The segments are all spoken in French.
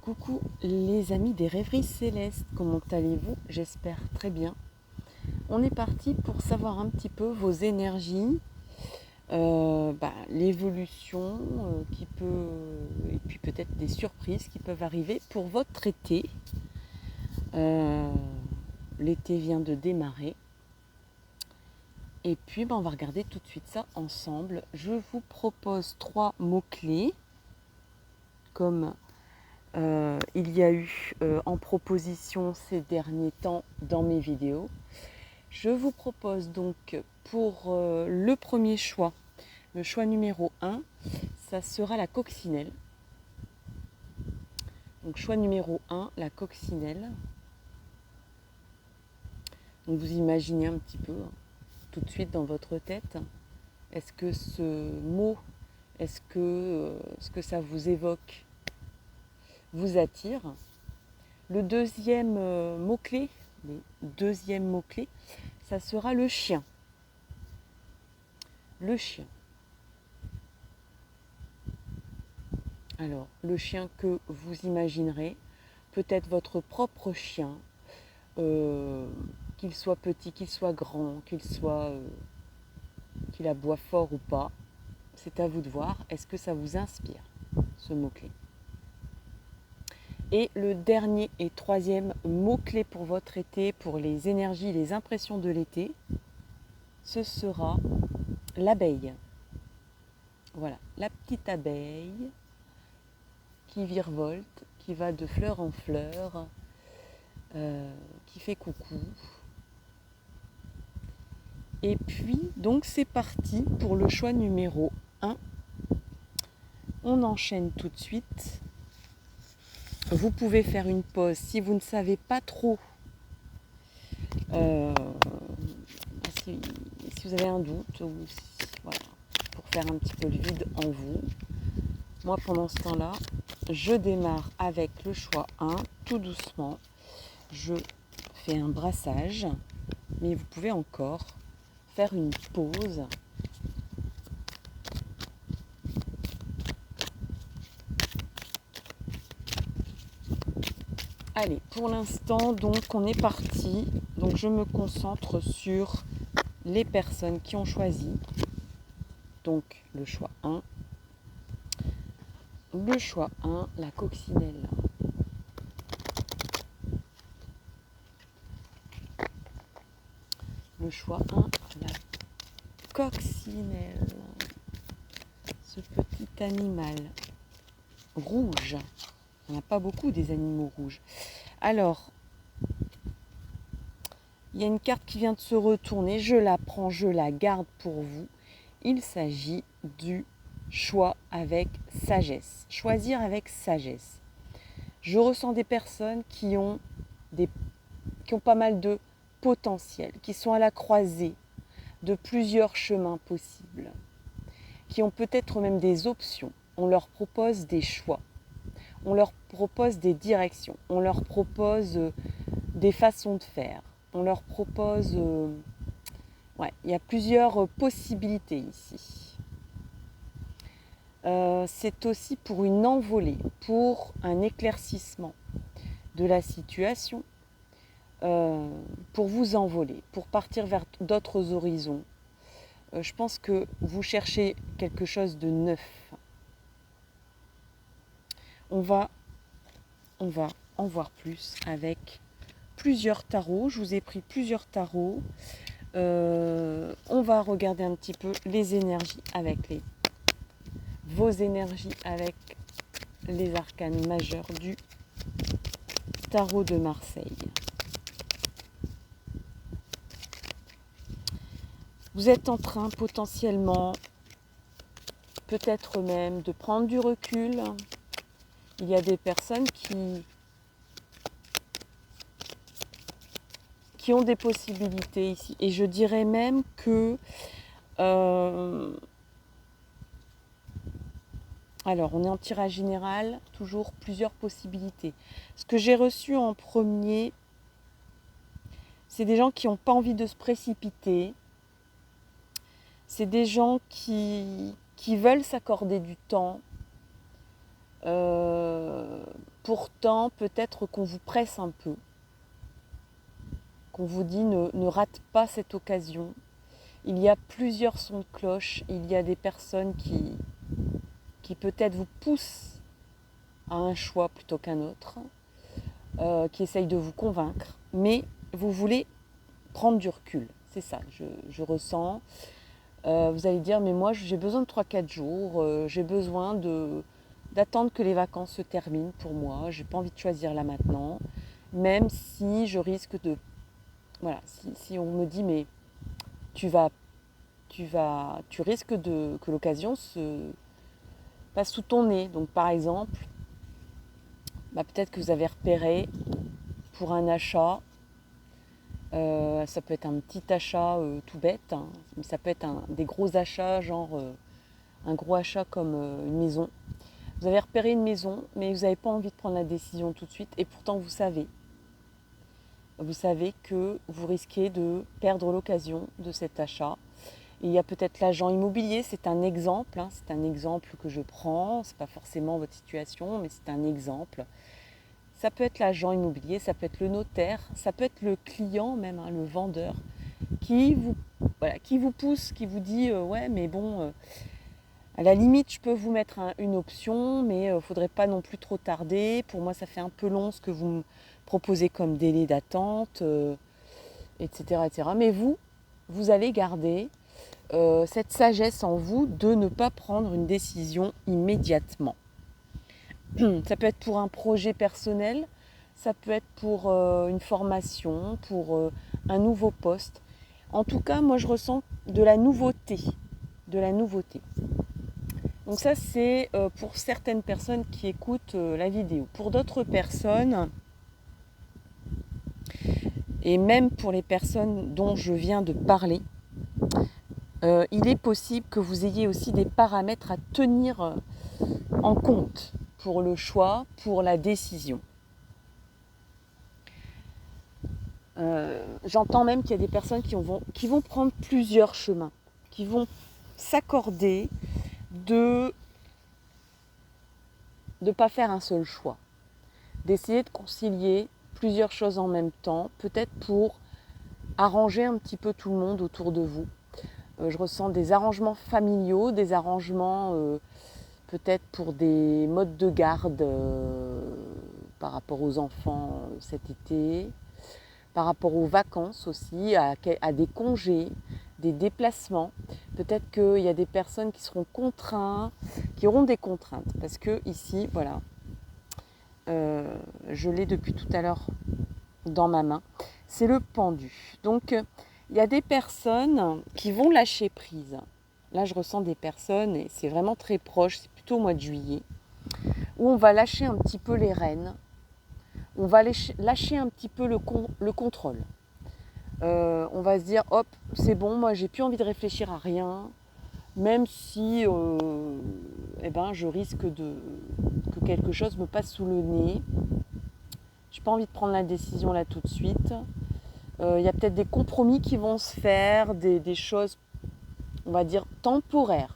Coucou les amis des rêveries célestes, comment allez-vous? J'espère très bien. On est parti pour savoir un petit peu vos énergies, l'évolution qui peut, et puis peut-être des surprises qui peuvent arriver pour votre été. L'été vient de démarrer. Et puis on va regarder tout de suite ça ensemble. Je vous propose 3 mots-clés comme il y a eu en proposition ces derniers temps dans mes vidéos. Je vous propose donc pour le premier choix, le choix numéro 1, ça sera la coccinelle. Donc choix numéro 1, la coccinelle. Donc vous imaginez un petit peu tout de suite dans votre tête, est-ce que ce mot, est-ce que ce que ça vous évoque vous attire? Le deuxième mot-clé, ça sera le chien. Le chien. Alors, le chien que vous imaginerez, peut-être votre propre chien, qu'il soit petit, qu'il soit grand, qu'il aboie fort ou pas, c'est à vous de voir. Est-ce que ça vous inspire, ce mot-clé? Et le dernier et troisième mot-clé pour votre été, pour les énergies, les impressions de l'été, ce sera l'abeille. Voilà, la petite abeille qui virevolte, qui va de fleur en fleur, qui fait coucou. Et puis, donc c'est parti pour le choix numéro 1. On enchaîne tout de suite. Vous pouvez faire une pause si vous ne savez pas trop, si vous avez un doute, ou voilà, pour faire un petit peu le vide en vous. Moi, pendant ce temps-là, je démarre avec le choix 1, tout doucement. Je fais un brassage, mais vous pouvez encore faire une pause. Allez, pour l'instant, donc, on est parti. Donc, je me concentre sur les personnes qui ont choisi. Donc, le choix 1. Le choix 1, la coccinelle. Le choix 1, la coccinelle. Ce petit animal rouge. Il n'y en a pas beaucoup des animaux rouges. Alors, il y a une carte qui vient de se retourner. Je la prends, je la garde pour vous. Il s'agit du choix avec sagesse. Choisir avec sagesse. Je ressens des personnes qui ont pas mal de potentiel, qui sont à la croisée de plusieurs chemins possibles, qui ont peut-être même des options. On leur propose des choix, on leur propose des directions, on leur propose des façons de faire, on leur propose... il y a plusieurs possibilités ici. C'est aussi pour une envolée, pour un éclaircissement de la situation, pour vous envoler, pour partir vers d'autres horizons. Je pense que vous cherchez quelque chose de neuf. On va en voir plus avec plusieurs tarots. Je vous ai pris plusieurs tarots. On va regarder un petit peu les énergies avec vos énergies avec les arcanes majeurs du tarot de Marseille. Vous êtes en train potentiellement, peut-être même, de prendre du recul. Il y a des personnes qui ont des possibilités ici. Et je dirais même que... alors, on est en tirage général, toujours plusieurs possibilités. Ce que j'ai reçu en premier, c'est des gens qui n'ont pas envie de se précipiter. C'est des gens qui veulent s'accorder du temps pourtant peut-être qu'on vous presse un peu, qu'on vous dit ne rate pas cette occasion. Il y a plusieurs sons de cloche, il y a des personnes qui peut-être vous poussent à un choix plutôt qu'un autre, qui essayent de vous convaincre, mais vous voulez prendre du recul. C'est ça, je ressens. Vous allez dire, mais moi j'ai besoin de 3-4 jours, j'ai besoin d'attendre que les vacances se terminent pour moi, j'ai pas envie de choisir là maintenant, même si je risque de... Voilà, si on me dit, mais tu risques que l'occasion se passe sous ton nez. Donc par exemple, peut-être que vous avez repéré pour un achat, ça peut être un petit achat tout bête, hein, mais ça peut être des gros achats, genre un gros achat comme une maison. Vous avez repéré une maison, mais vous n'avez pas envie de prendre la décision tout de suite, et pourtant vous savez que vous risquez de perdre l'occasion de cet achat. Et il y a peut-être l'agent immobilier, c'est un exemple, hein, c'est un exemple que je prends, c'est pas forcément votre situation, mais c'est un exemple. Ça peut être l'agent immobilier, ça peut être le notaire, ça peut être le client même, hein, le vendeur, qui vous pousse, qui vous dit ouais mais bon, à la limite je peux vous mettre une option, mais il ne faudrait pas non plus trop tarder. Pour moi ça fait un peu long ce que vous me proposez comme délai d'attente, etc., etc. Mais vous allez garder cette sagesse en vous de ne pas prendre une décision immédiatement. Ça peut être pour un projet personnel, ça peut être pour une formation, pour un nouveau poste. En tout cas, moi je ressens de la nouveauté. Donc ça c'est pour certaines personnes qui écoutent la vidéo. Pour d'autres personnes, et même pour les personnes dont je viens de parler, il est possible que vous ayez aussi des paramètres à tenir en compte pour le choix, pour la décision. J'entends même qu'il y a des personnes qui vont prendre plusieurs chemins, qui vont s'accorder de ne pas faire un seul choix, d'essayer de concilier plusieurs choses en même temps, peut-être pour arranger un petit peu tout le monde autour de vous. Je ressens des arrangements familiaux, des arrangements peut-être pour des modes de garde par rapport aux enfants cet été, par rapport aux vacances aussi, à des congés, des déplacements. Peut-être qu'il y a des personnes qui seront contraintes, qui auront des contraintes. Parce que ici, voilà, je l'ai depuis tout à l'heure dans ma main, c'est le pendu. Donc, il y a des personnes qui vont lâcher prise. Là, je ressens des personnes, et c'est vraiment très proche, c'est plutôt au mois de juillet, où on va lâcher un petit peu les rênes, on va lâcher un petit peu le contrôle. On va se dire, hop, c'est bon, moi j'ai plus envie de réfléchir à rien, même si je risque que quelque chose me passe sous le nez. J'ai pas envie de prendre la décision là tout de suite. Il y a peut-être des compromis qui vont se faire, des choses, on va dire, temporaires,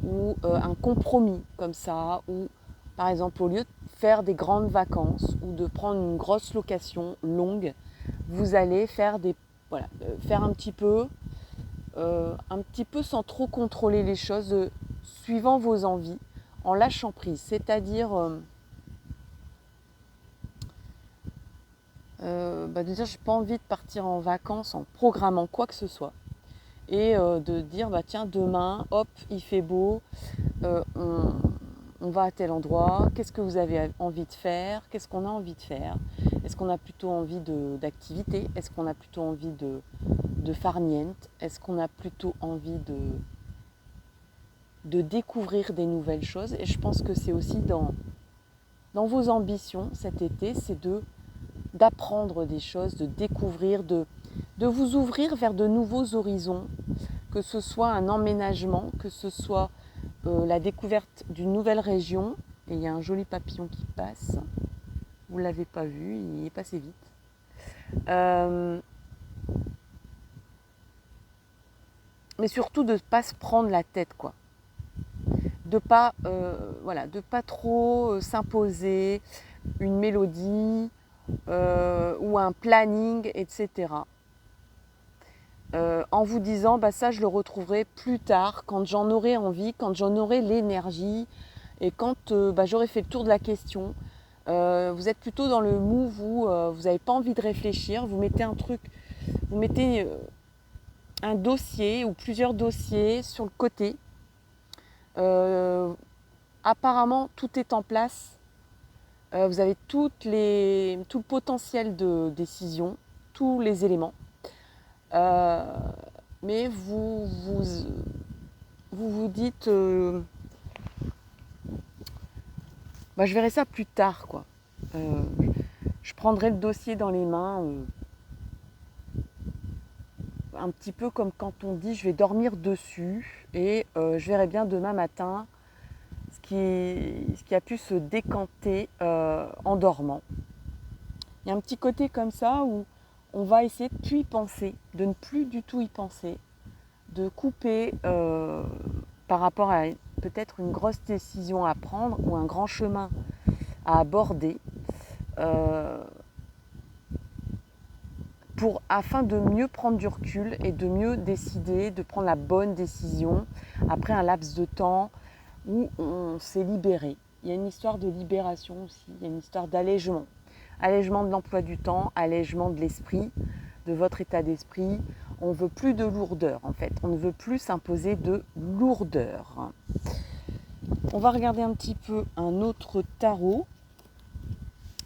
ou un compromis comme ça, ou par exemple au lieu de faire des grandes vacances ou de prendre une grosse location longue, vous allez faire faire un petit peu sans trop contrôler les choses, suivant vos envies, en lâchant prise. C'est-à-dire de dire j'ai pas envie de partir en vacances en programmant quoi que ce soit. Et de dire tiens demain, hop, il fait beau, on va à tel endroit, qu'est-ce que vous avez envie de faire, qu'est-ce qu'on a envie de faire, est-ce qu'on a plutôt envie d'activité, est-ce qu'on a plutôt envie de farniente, est-ce qu'on a plutôt envie de découvrir des nouvelles choses. Et je pense que c'est aussi dans vos ambitions cet été, c'est d'apprendre des choses, de découvrir, de vous ouvrir vers de nouveaux horizons, que ce soit un emménagement, que ce soit la découverte d'une nouvelle région. Et il y a un joli papillon qui passe, vous ne l'avez pas vu, il est passé vite. Mais surtout de ne pas se prendre la tête, quoi. De pas trop s'imposer, une mélodie ou un planning, etc. En vous disant, ça je le retrouverai plus tard, quand j'en aurai envie, quand j'en aurai l'énergie et quand j'aurai fait le tour de la question. Vous êtes plutôt dans le move où vous n'avez pas envie de réfléchir, vous mettez vous mettez un dossier ou plusieurs dossiers sur le côté. Apparemment, tout est en place. Vous avez tout le potentiel de décision, tous les éléments. Mais vous dites, je verrai ça plus tard, quoi. Je prendrai le dossier dans les mains, un petit peu comme quand on dit je vais dormir dessus et je verrai bien demain matin ce qui a pu se décanter en dormant. Il y a un petit côté comme ça où on va essayer de plus y penser, de ne plus du tout y penser, de couper par rapport à peut-être une grosse décision à prendre ou un grand chemin à aborder afin de mieux prendre du recul et de mieux décider, de prendre la bonne décision après un laps de temps où on s'est libéré. Il y a une histoire de libération aussi, il y a une histoire d'allègement. Allègement de l'emploi du temps, allègement de l'esprit, de votre état d'esprit. On ne veut plus de lourdeur en fait, on ne veut plus s'imposer de lourdeur. On va regarder un petit peu un autre tarot.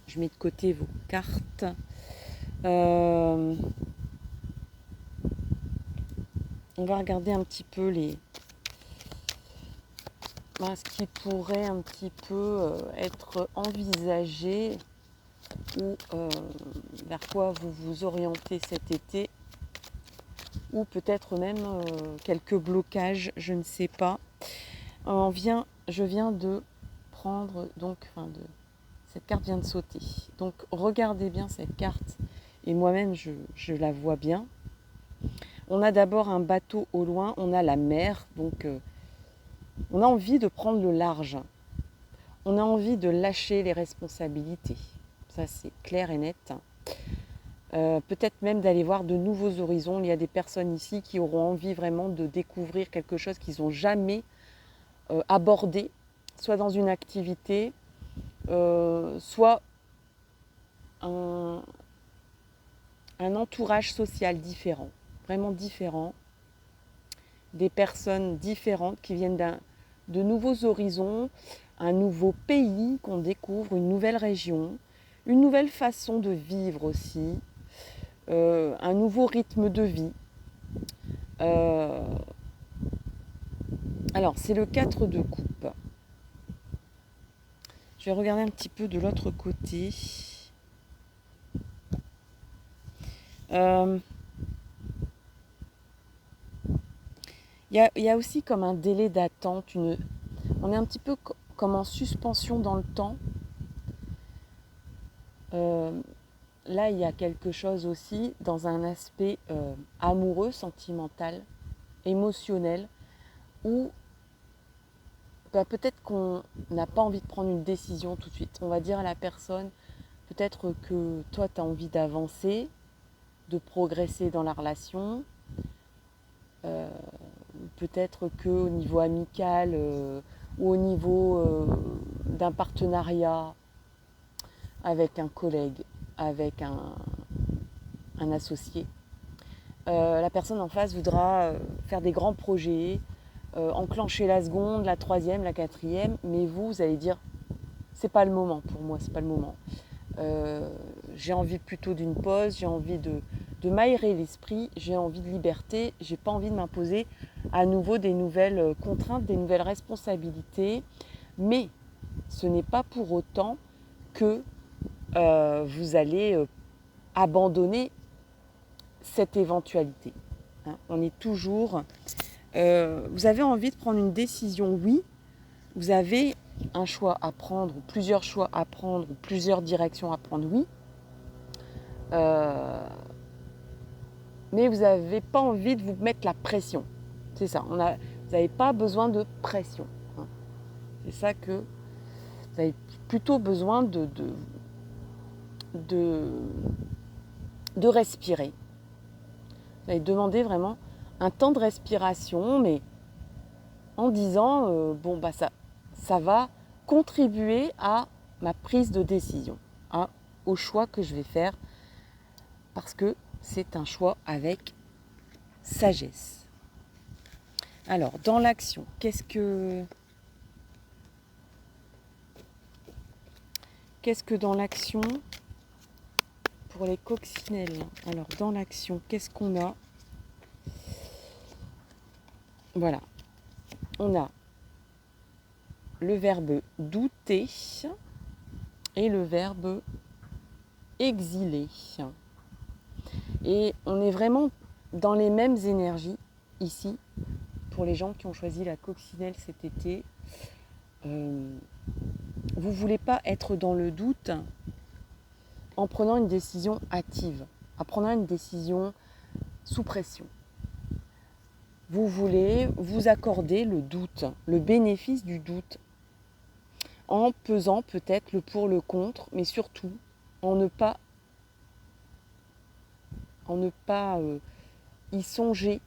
Je mets de côté vos cartes. On va regarder un petit peu ce qui pourrait un petit peu être envisagé ou vers quoi vous vous orientez cet été, ou peut-être même quelques blocages, je ne sais pas. Je viens de prendre, cette carte vient de sauter. Donc regardez bien cette carte, et moi-même je la vois bien. On a d'abord un bateau au loin, on a la mer, donc on a envie de prendre le large. On a envie de lâcher les responsabilités. Ça, c'est clair et net. Peut-être même d'aller voir de nouveaux horizons. Il y a des personnes ici qui auront envie vraiment de découvrir quelque chose qu'ils n'ont jamais abordé, soit dans une activité, soit un entourage social différent, vraiment différent, des personnes différentes qui viennent de nouveaux horizons, un nouveau pays qu'on découvre, une nouvelle région, une nouvelle façon de vivre aussi, un nouveau rythme de vie. Alors, c'est le 4 de coupe. Je vais regarder un petit peu de l'autre côté. Il y a aussi comme un délai d'attente. On est un petit peu comme en suspension dans le temps. Là, il y a quelque chose aussi dans un aspect amoureux, sentimental, émotionnel, où peut-être qu'on n'a pas envie de prendre une décision tout de suite. On va dire à la personne, peut-être que toi, tu as envie d'avancer, de progresser dans la relation. Peut-être qu'au niveau amical ou au niveau d'un partenariat avec un collègue, avec un associé, la personne en face voudra faire des grands projets, enclencher la seconde, la troisième, la quatrième, mais vous allez dire c'est pas le moment pour moi, c'est pas le moment. J'ai envie plutôt d'une pause, j'ai envie de m'aérer l'esprit, j'ai envie de liberté, j'ai pas envie de m'imposer à nouveau des nouvelles contraintes, des nouvelles responsabilités, mais ce n'est pas pour autant que vous allez abandonner cette éventualité. Hein, on est toujours... vous avez envie de prendre une décision, oui, vous avez un choix à prendre, ou plusieurs choix à prendre, ou plusieurs directions à prendre, oui. Mais vous n'avez pas envie de vous mettre la pression. C'est ça, vous n'avez pas besoin de pression. Hein. C'est ça que vous Vous avez plutôt besoin de respirer. Vous allez demander vraiment un temps de respiration, mais en disant bon bah ça va contribuer à ma prise de décision, au choix que je vais faire, parce que c'est un choix avec sagesse. Alors, dans l'action, qu'est-ce que dans l'action pour les coccinelles? Alors, dans l'action, qu'est-ce qu'on a? Voilà. On a le verbe douter et le verbe exiler. Et on est vraiment dans les mêmes énergies ici, pour les gens qui ont choisi la coccinelle cet été. Vous ne voulez pas être dans le doute en prenant une décision hâtive, en prenant une décision sous pression. Vous voulez vous accorder le doute, le bénéfice du doute, en pesant peut-être le pour, le contre, mais surtout en ne pas y songer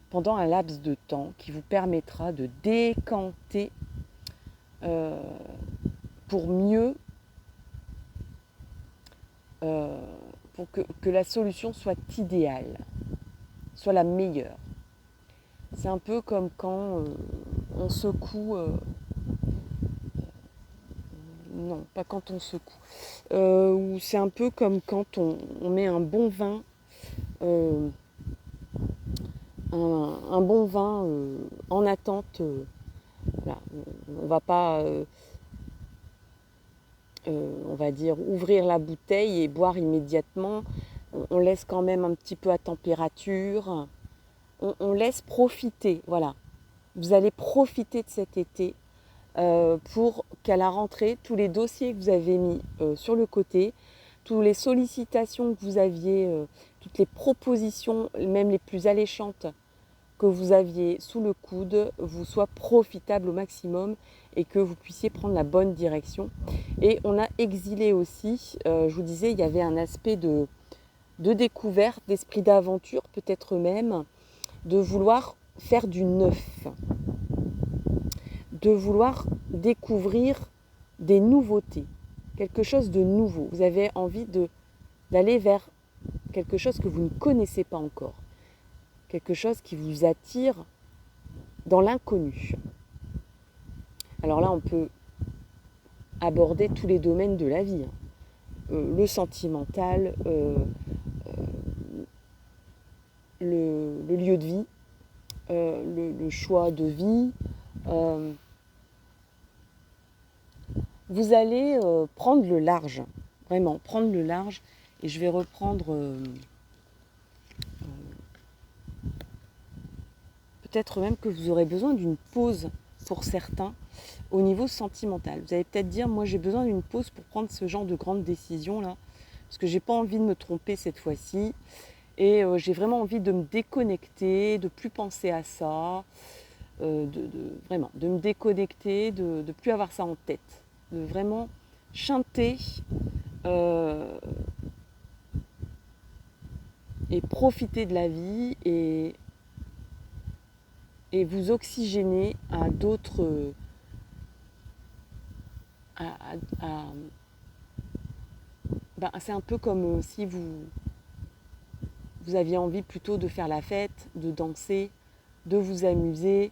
pendant un laps de temps qui vous permettra de décanter pour mieux, pour que la solution soit idéale, soit la meilleure. C'est un peu comme quand on secoue... non, pas quand on secoue. Ou c'est un peu comme quand on met un bon vin... un bon vin en attente. Voilà. On va pas... on va dire, ouvrir la bouteille et boire immédiatement. On laisse quand même un petit peu à température. On laisse profiter, voilà. Vous allez profiter de cet été pour qu'à la rentrée, tous les dossiers que vous avez mis sur le côté, toutes les sollicitations que vous aviez, toutes les propositions, même les plus alléchantes que vous aviez sous le coude, vous soient profitables au maximum et que vous puissiez prendre la bonne direction. Et on a exilé aussi, je vous disais, il y avait un aspect de découverte, d'esprit d'aventure, peut-être même, de vouloir faire du neuf, de vouloir découvrir des nouveautés, quelque chose de nouveau. Vous avez envie d'aller vers quelque chose que vous ne connaissez pas encore, quelque chose qui vous attire dans l'inconnu. Alors là, on peut aborder tous les domaines de la vie, le sentimental, le lieu de vie, le choix de vie. Vous allez prendre le large, vraiment prendre le large. Et je vais reprendre peut-être même que vous aurez besoin d'une pause pour certains au niveau sentimental. Vous allez peut-être dire, moi j'ai besoin d'une pause pour prendre ce genre de grandes décisions là, parce que j'ai pas envie de me tromper cette fois-ci. Et j'ai vraiment envie de me déconnecter, de ne plus penser à ça, vraiment, de me déconnecter, de ne plus avoir ça en tête, de vraiment chanter et profiter de la vie et vous oxygéner à d'autres... c'est un peu comme si vous aviez envie plutôt de faire la fête, de danser, de vous amuser,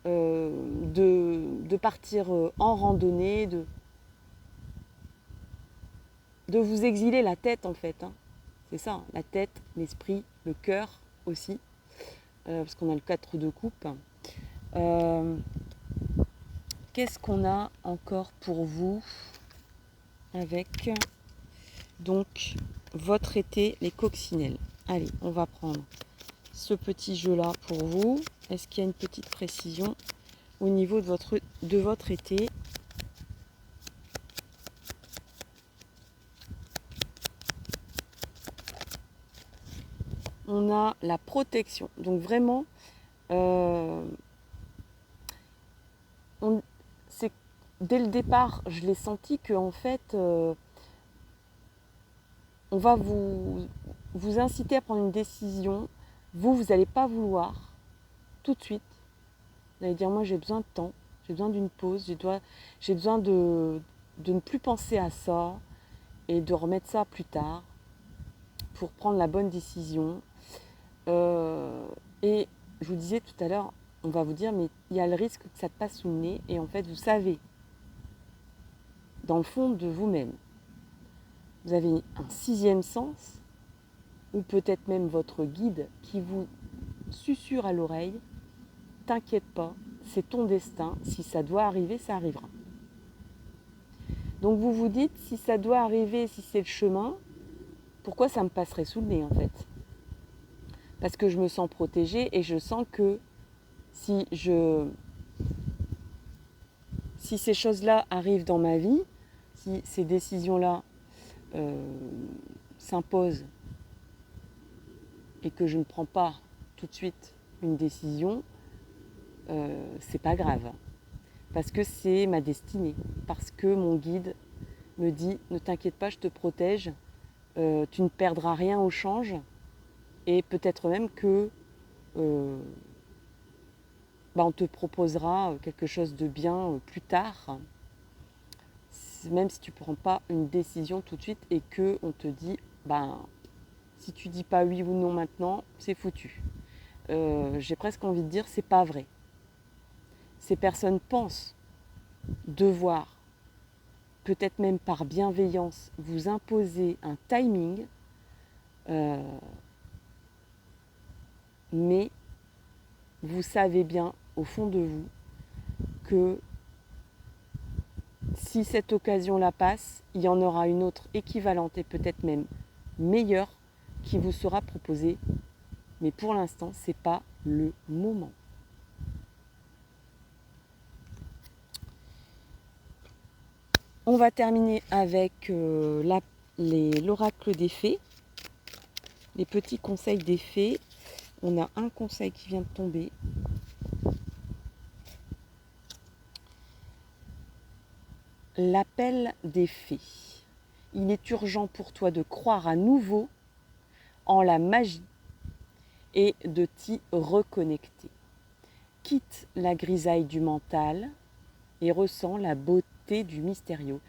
de partir en randonnée, de vous exiler la tête en fait. C'est ça, la tête, l'esprit, le cœur aussi, parce qu'on a le 4 de coupe. Qu'est-ce qu'on a encore pour vous avec donc votre été, les coccinelles? Allez, on va prendre ce petit jeu-là pour vous. Est-ce qu'il y a une petite précision au niveau de votre été? On a la protection. Donc vraiment, dès le départ, je l'ai senti que en fait, on va vous inciter à prendre une décision. Vous n'allez pas vouloir tout de suite. Vous allez dire, moi j'ai besoin de temps, j'ai besoin d'une pause, j'ai besoin de ne plus penser à ça et de remettre ça plus tard pour prendre la bonne décision. Et je vous disais tout à l'heure, on va vous dire, mais il y a le risque que ça te passe sous le nez. Et en fait, vous savez, dans le fond de vous-même, vous avez un sixième sens, ou peut-être même votre guide qui vous susurre à l'oreille, t'inquiète pas, c'est ton destin, si ça doit arriver, ça arrivera. Donc vous vous dites, si ça doit arriver, si c'est le chemin, pourquoi ça me passerait sous le nez en fait? Parce que je me sens protégée et je sens que si ces choses-là arrivent dans ma vie, si ces décisions-là s'imposent et que je ne prends pas tout de suite une décision, c'est pas grave. Parce que c'est ma destinée. Parce que mon guide me dit, ne t'inquiète pas, je te protège, tu ne perdras rien au change. Et peut-être même que on te proposera quelque chose de bien plus tard, même si tu ne prends pas une décision tout de suite et qu'on te dit, si tu dis pas oui ou non maintenant, c'est foutu. J'ai presque envie de dire, c'est pas vrai. Ces personnes pensent devoir, peut-être même par bienveillance, vous imposer un timing, mais vous savez bien au fond de vous que si cette occasion-là passe, il y en aura une autre équivalente et peut-être même meilleure qui vous sera proposée. Mais pour l'instant, ce n'est pas le moment. On va terminer avec l'oracle des fées, les petits conseils des fées. On a un conseil qui vient de tomber. L'appel des fées. Il est urgent pour toi de croire à nouveau en la magie et de t'y reconnecter. Quitte la grisaille du mental et ressens la beauté du mystérieux.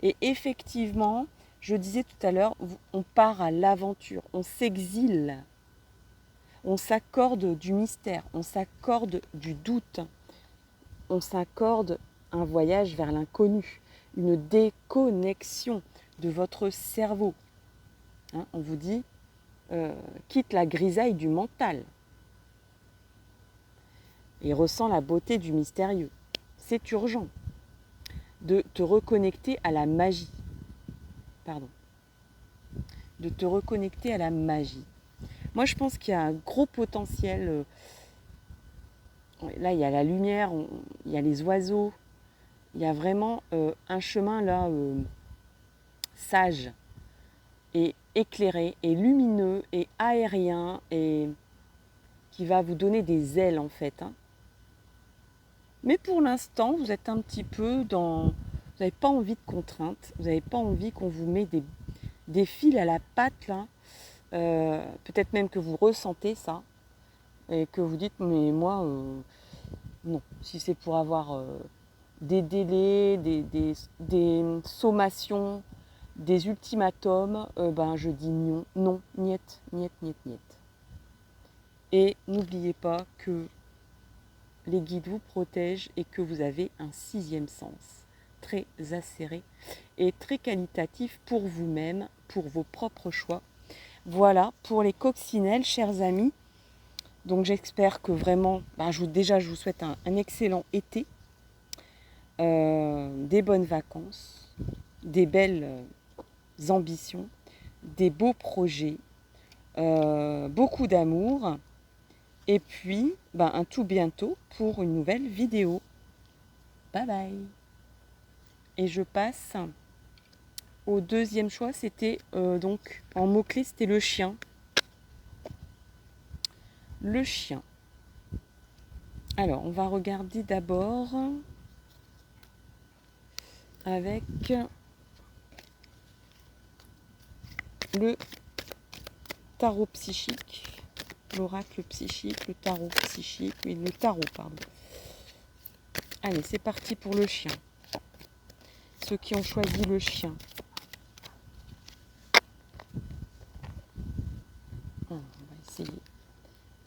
Et effectivement, je disais tout à l'heure, on part à l'aventure, on s'exile, on s'accorde du mystère, on s'accorde du doute, on s'accorde un voyage vers l'inconnu, une déconnexion de votre cerveau. On vous dit, quitte la grisaille du mental et ressens la beauté du mystérieux. C'est urgent de te reconnecter à la magie. De te reconnecter à la magie. Moi, je pense qu'il y a un gros potentiel. Là, il y a la lumière, il y a les oiseaux. Il y a vraiment un chemin là sage et éclairé et lumineux et aérien et qui va vous donner des ailes en fait. Mais pour l'instant, vous êtes un petit peu dans... Vous n'avez pas envie de contraintes, vous n'avez pas envie qu'on vous met des fils à la patte là. Peut-être même que vous ressentez ça et que vous dites mais moi non, si c'est pour avoir des délais, des sommations, des ultimatums, je dis non, non, niet. Et n'oubliez pas que les guides vous protègent et que vous avez un sixième sens très acéré et très qualitatif pour vous-même, pour vos propres choix. Voilà pour les coccinelles, chers amis. Donc j'espère que vraiment, je vous souhaite un excellent été, des bonnes vacances, des belles ambitions, des beaux projets, beaucoup d'amour. Et puis, un tout bientôt pour une nouvelle vidéo. Bye bye. Et je passe au deuxième choix, c'était donc en mot-clé, c'était le chien. Le chien. Alors, on va regarder d'abord avec le tarot psychique, l'oracle psychique, le tarot psychique, oui, le tarot, pardon. Allez, c'est parti pour le chien. Ceux qui ont choisi le chien. On va essayer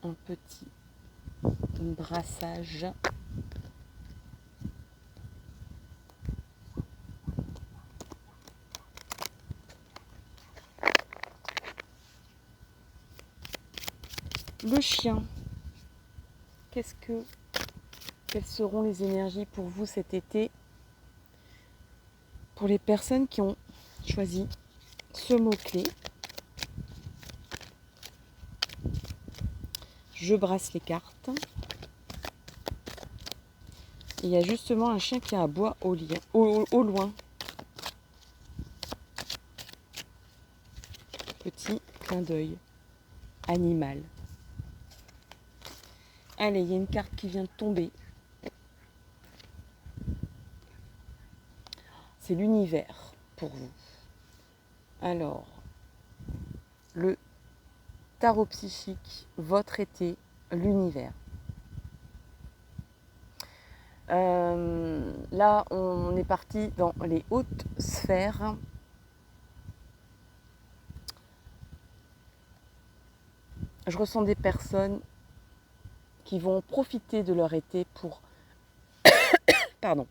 un petit brassage. Le chien. Quelles seront les énergies pour vous cet été? Pour les personnes qui ont choisi ce mot-clé, je brasse les cartes. Il y a justement un chien qui aboie au loin. Petit clin d'œil. Animal. Allez, il y a une carte qui vient de tomber. C'est l'univers pour vous. Alors, le tarot psychique, votre été, l'univers. Là, on est parti dans les hautes sphères. Je ressens des personnes qui vont profiter de leur été pour... Pardon.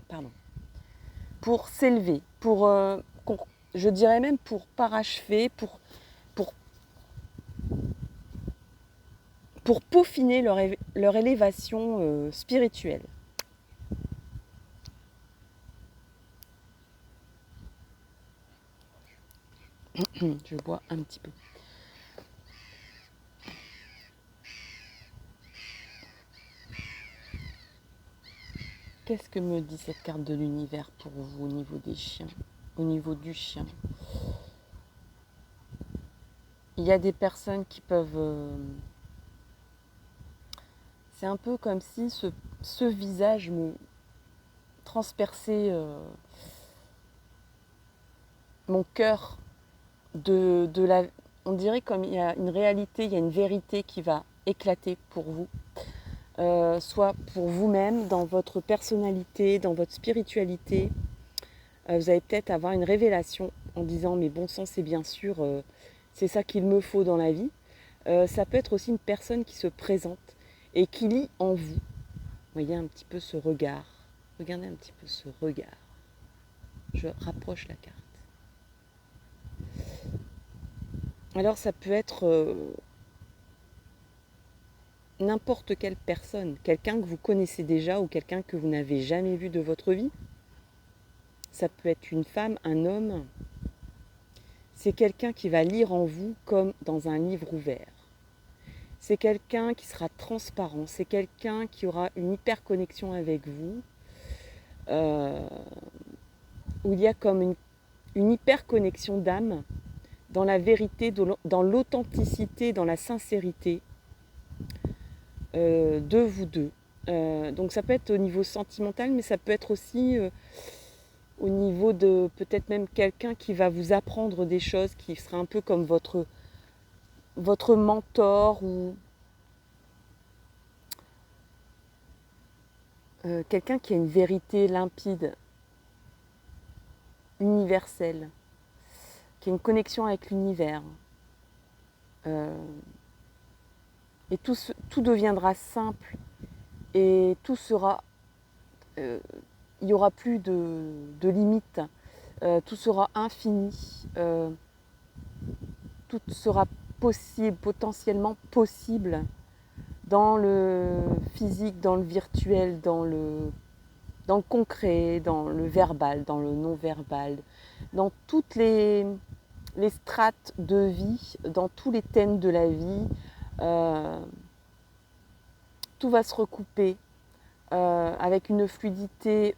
Pardon. Pour s'élever, je dirais même pour parachever, pour peaufiner leur élévation spirituelle. Je bois un petit peu. Qu'est-ce que me dit cette carte de l'univers pour vous au niveau des chiens, au niveau du chien? Il y a des personnes qui peuvent... c'est un peu comme si ce visage me transperçait mon cœur on dirait comme il y a une réalité, il y a une vérité qui va éclater pour vous. Soit pour vous-même, dans votre personnalité, dans votre spiritualité. Vous allez peut-être avoir une révélation en disant mais bon sang, c'est bien sûr, c'est ça qu'il me faut dans la vie. Ça peut être aussi une personne qui se présente et qui lit en vous. Vous voyez un petit peu ce regard. Regardez un petit peu ce regard. Je rapproche la carte. Alors ça peut être n'importe quelle personne, quelqu'un que vous connaissez déjà ou quelqu'un que vous n'avez jamais vu de votre vie. Ça peut être une femme, un homme. C'est quelqu'un qui va lire en vous comme dans un livre ouvert. C'est quelqu'un qui sera transparent. C'est quelqu'un qui aura une hyper connexion avec vous. Où il y a comme une hyper connexion d'âme dans la vérité, dans l'authenticité, dans la sincérité de vous deux. Donc ça peut être au niveau sentimental, mais ça peut être aussi au niveau de peut-être même quelqu'un qui va vous apprendre des choses, qui sera un peu comme votre mentor ou quelqu'un qui a une vérité limpide, universelle, qui a une connexion avec l'univers. Et tout deviendra simple et tout sera... il n'y aura plus de limites. Tout sera infini. Tout sera possible, potentiellement possible dans le physique, dans le virtuel, dans le concret, dans le verbal, dans le non-verbal, dans toutes les strates de vie, dans tous les thèmes de la vie. Tout va se recouper avec une fluidité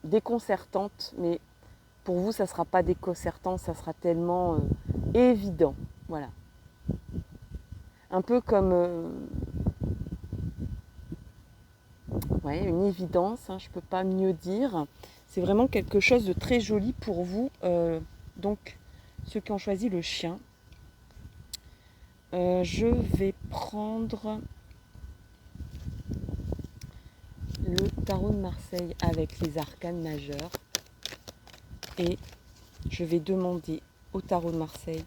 déconcertante, mais pour vous, ça ne sera pas déconcertant, ça sera tellement évident. Voilà. Un peu comme Ouais, une évidence, hein, je ne peux pas mieux dire. C'est vraiment quelque chose de très joli pour vous. Donc, ceux qui ont choisi le chien, je vais prendre le tarot de Marseille avec les arcanes majeurs et je vais demander au tarot de Marseille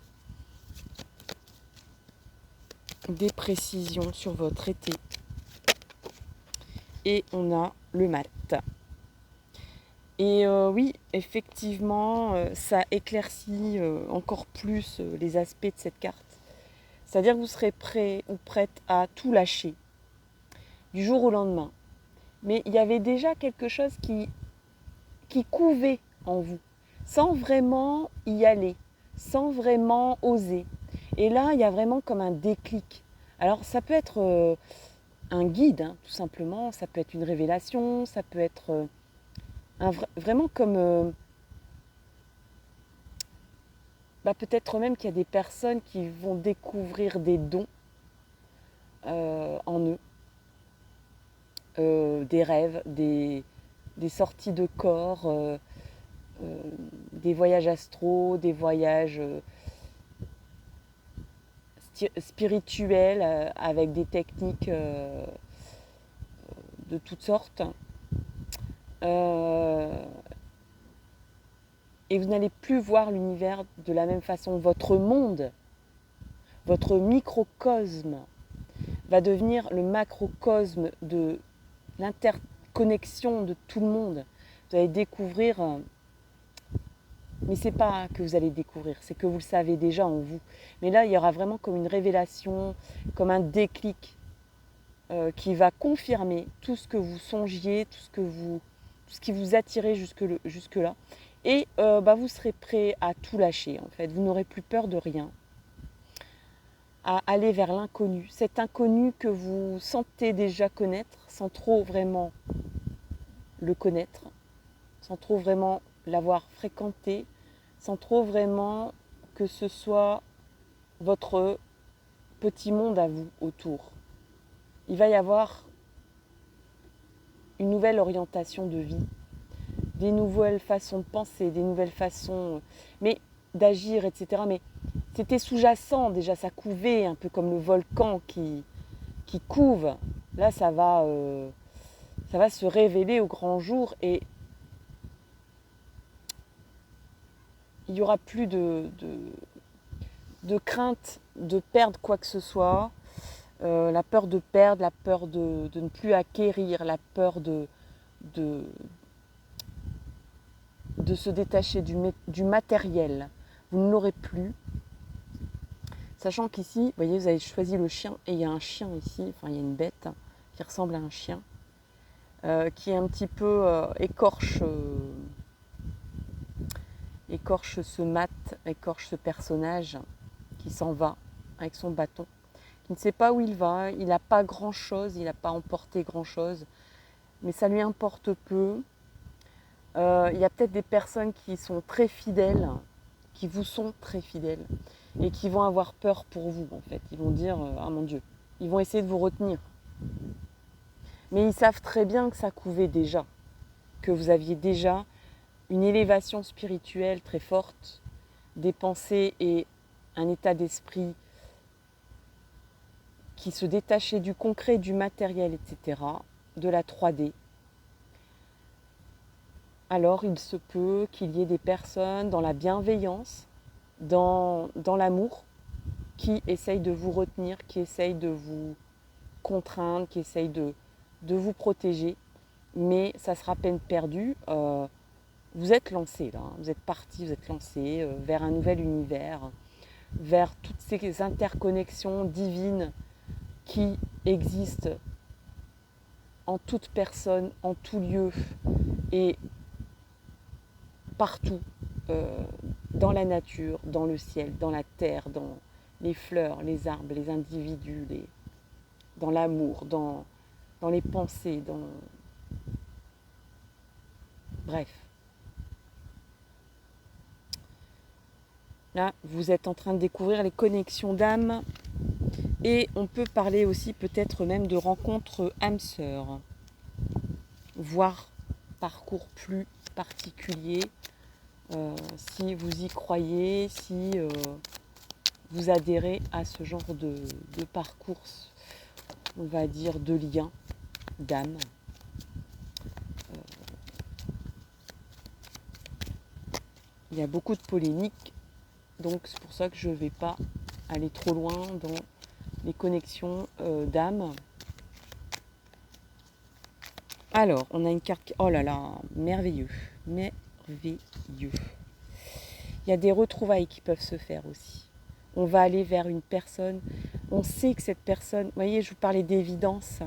des précisions sur votre été. Et on a le mat. Et oui, effectivement, ça éclaircit encore plus les aspects de cette carte. C'est-à-dire que vous serez prêt ou prête à tout lâcher du jour au lendemain. Mais il y avait déjà quelque chose qui couvait en vous, sans vraiment y aller, sans vraiment oser. Et là, il y a vraiment comme un déclic. Alors, ça peut être un guide, hein, tout simplement, ça peut être une révélation, ça peut être vraiment comme... peut-être même qu'il y a des personnes qui vont découvrir des dons en eux, des rêves, des sorties de corps, des voyages astraux, des voyages spirituels avec des techniques de toutes sortes. Et vous n'allez plus voir l'univers de la même façon. Votre monde, votre microcosme va devenir le macrocosme de l'interconnexion de tout le monde. Vous allez découvrir, mais c'est pas que vous allez découvrir, c'est que vous le savez déjà en vous. Mais là, il y aura vraiment comme une révélation, comme un déclic qui va confirmer tout ce que vous songiez, tout ce qui vous attirait jusque-là. Et vous serez prêt à tout lâcher en fait. Vous n'aurez plus peur de rien. À aller vers l'inconnu. Cet inconnu que vous sentez déjà connaître sans trop vraiment le connaître, sans trop vraiment l'avoir fréquenté, sans trop vraiment que ce soit votre petit monde à vous autour. Il va y avoir une nouvelle orientation de vie, des nouvelles façons de penser, des nouvelles façons d'agir, etc. Mais c'était sous-jacent déjà, ça couvait un peu comme le volcan qui couve. Là, ça va se révéler au grand jour et il n'y aura plus de crainte de perdre quoi que ce soit. La peur de perdre, la peur de ne plus acquérir, la peur de se détacher du matériel. Vous ne l'aurez plus. Sachant qu'ici, vous voyez, vous avez choisi le chien et il y a un chien ici, enfin il y a une bête qui ressemble à un chien, qui est un petit peu écorche ce mat, écorche ce personnage qui s'en va avec son bâton, qui ne sait pas où il va, il n'a pas grand-chose, il n'a pas emporté grand-chose, mais ça lui importe peu. Il y a peut-être des personnes qui sont très fidèles, qui vous sont très fidèles, et qui vont avoir peur pour vous, en fait. Ils vont dire « Ah mon Dieu !» Ils vont essayer de vous retenir. Mais ils savent très bien que ça couvait déjà, que vous aviez déjà une élévation spirituelle très forte, des pensées et un état d'esprit qui se détachait du concret, du matériel, etc., de la 3D. Alors il se peut qu'il y ait des personnes dans la bienveillance, dans l'amour, qui essayent de vous retenir, qui essayent de vous contraindre, qui essayent de vous protéger. Mais ça sera peine perdue. Vous êtes lancé là, vous êtes parti, vous êtes lancé vers un nouvel univers, vers toutes ces interconnexions divines qui existent en toute personne, en tout lieu et partout, dans la nature, dans le ciel, dans la terre, dans les fleurs, les arbres, les individus, dans l'amour, dans les pensées, bref. Là, vous êtes en train de découvrir les connexions d'âme et on peut parler aussi peut-être même de rencontres âme sœur. voire parcours plus particulier, si vous y croyez, si vous adhérez à ce genre de parcours, on va dire de lien d'âme. Il y a beaucoup de polémiques, donc c'est pour ça que je ne vais pas aller trop loin dans les connexions d'âme. Alors, on a une carte... Oh là là, merveilleux, merveilleux. Il y a des retrouvailles qui peuvent se faire aussi. On va aller vers une personne, on sait que cette personne... Vous voyez, je vous parlais d'évidence.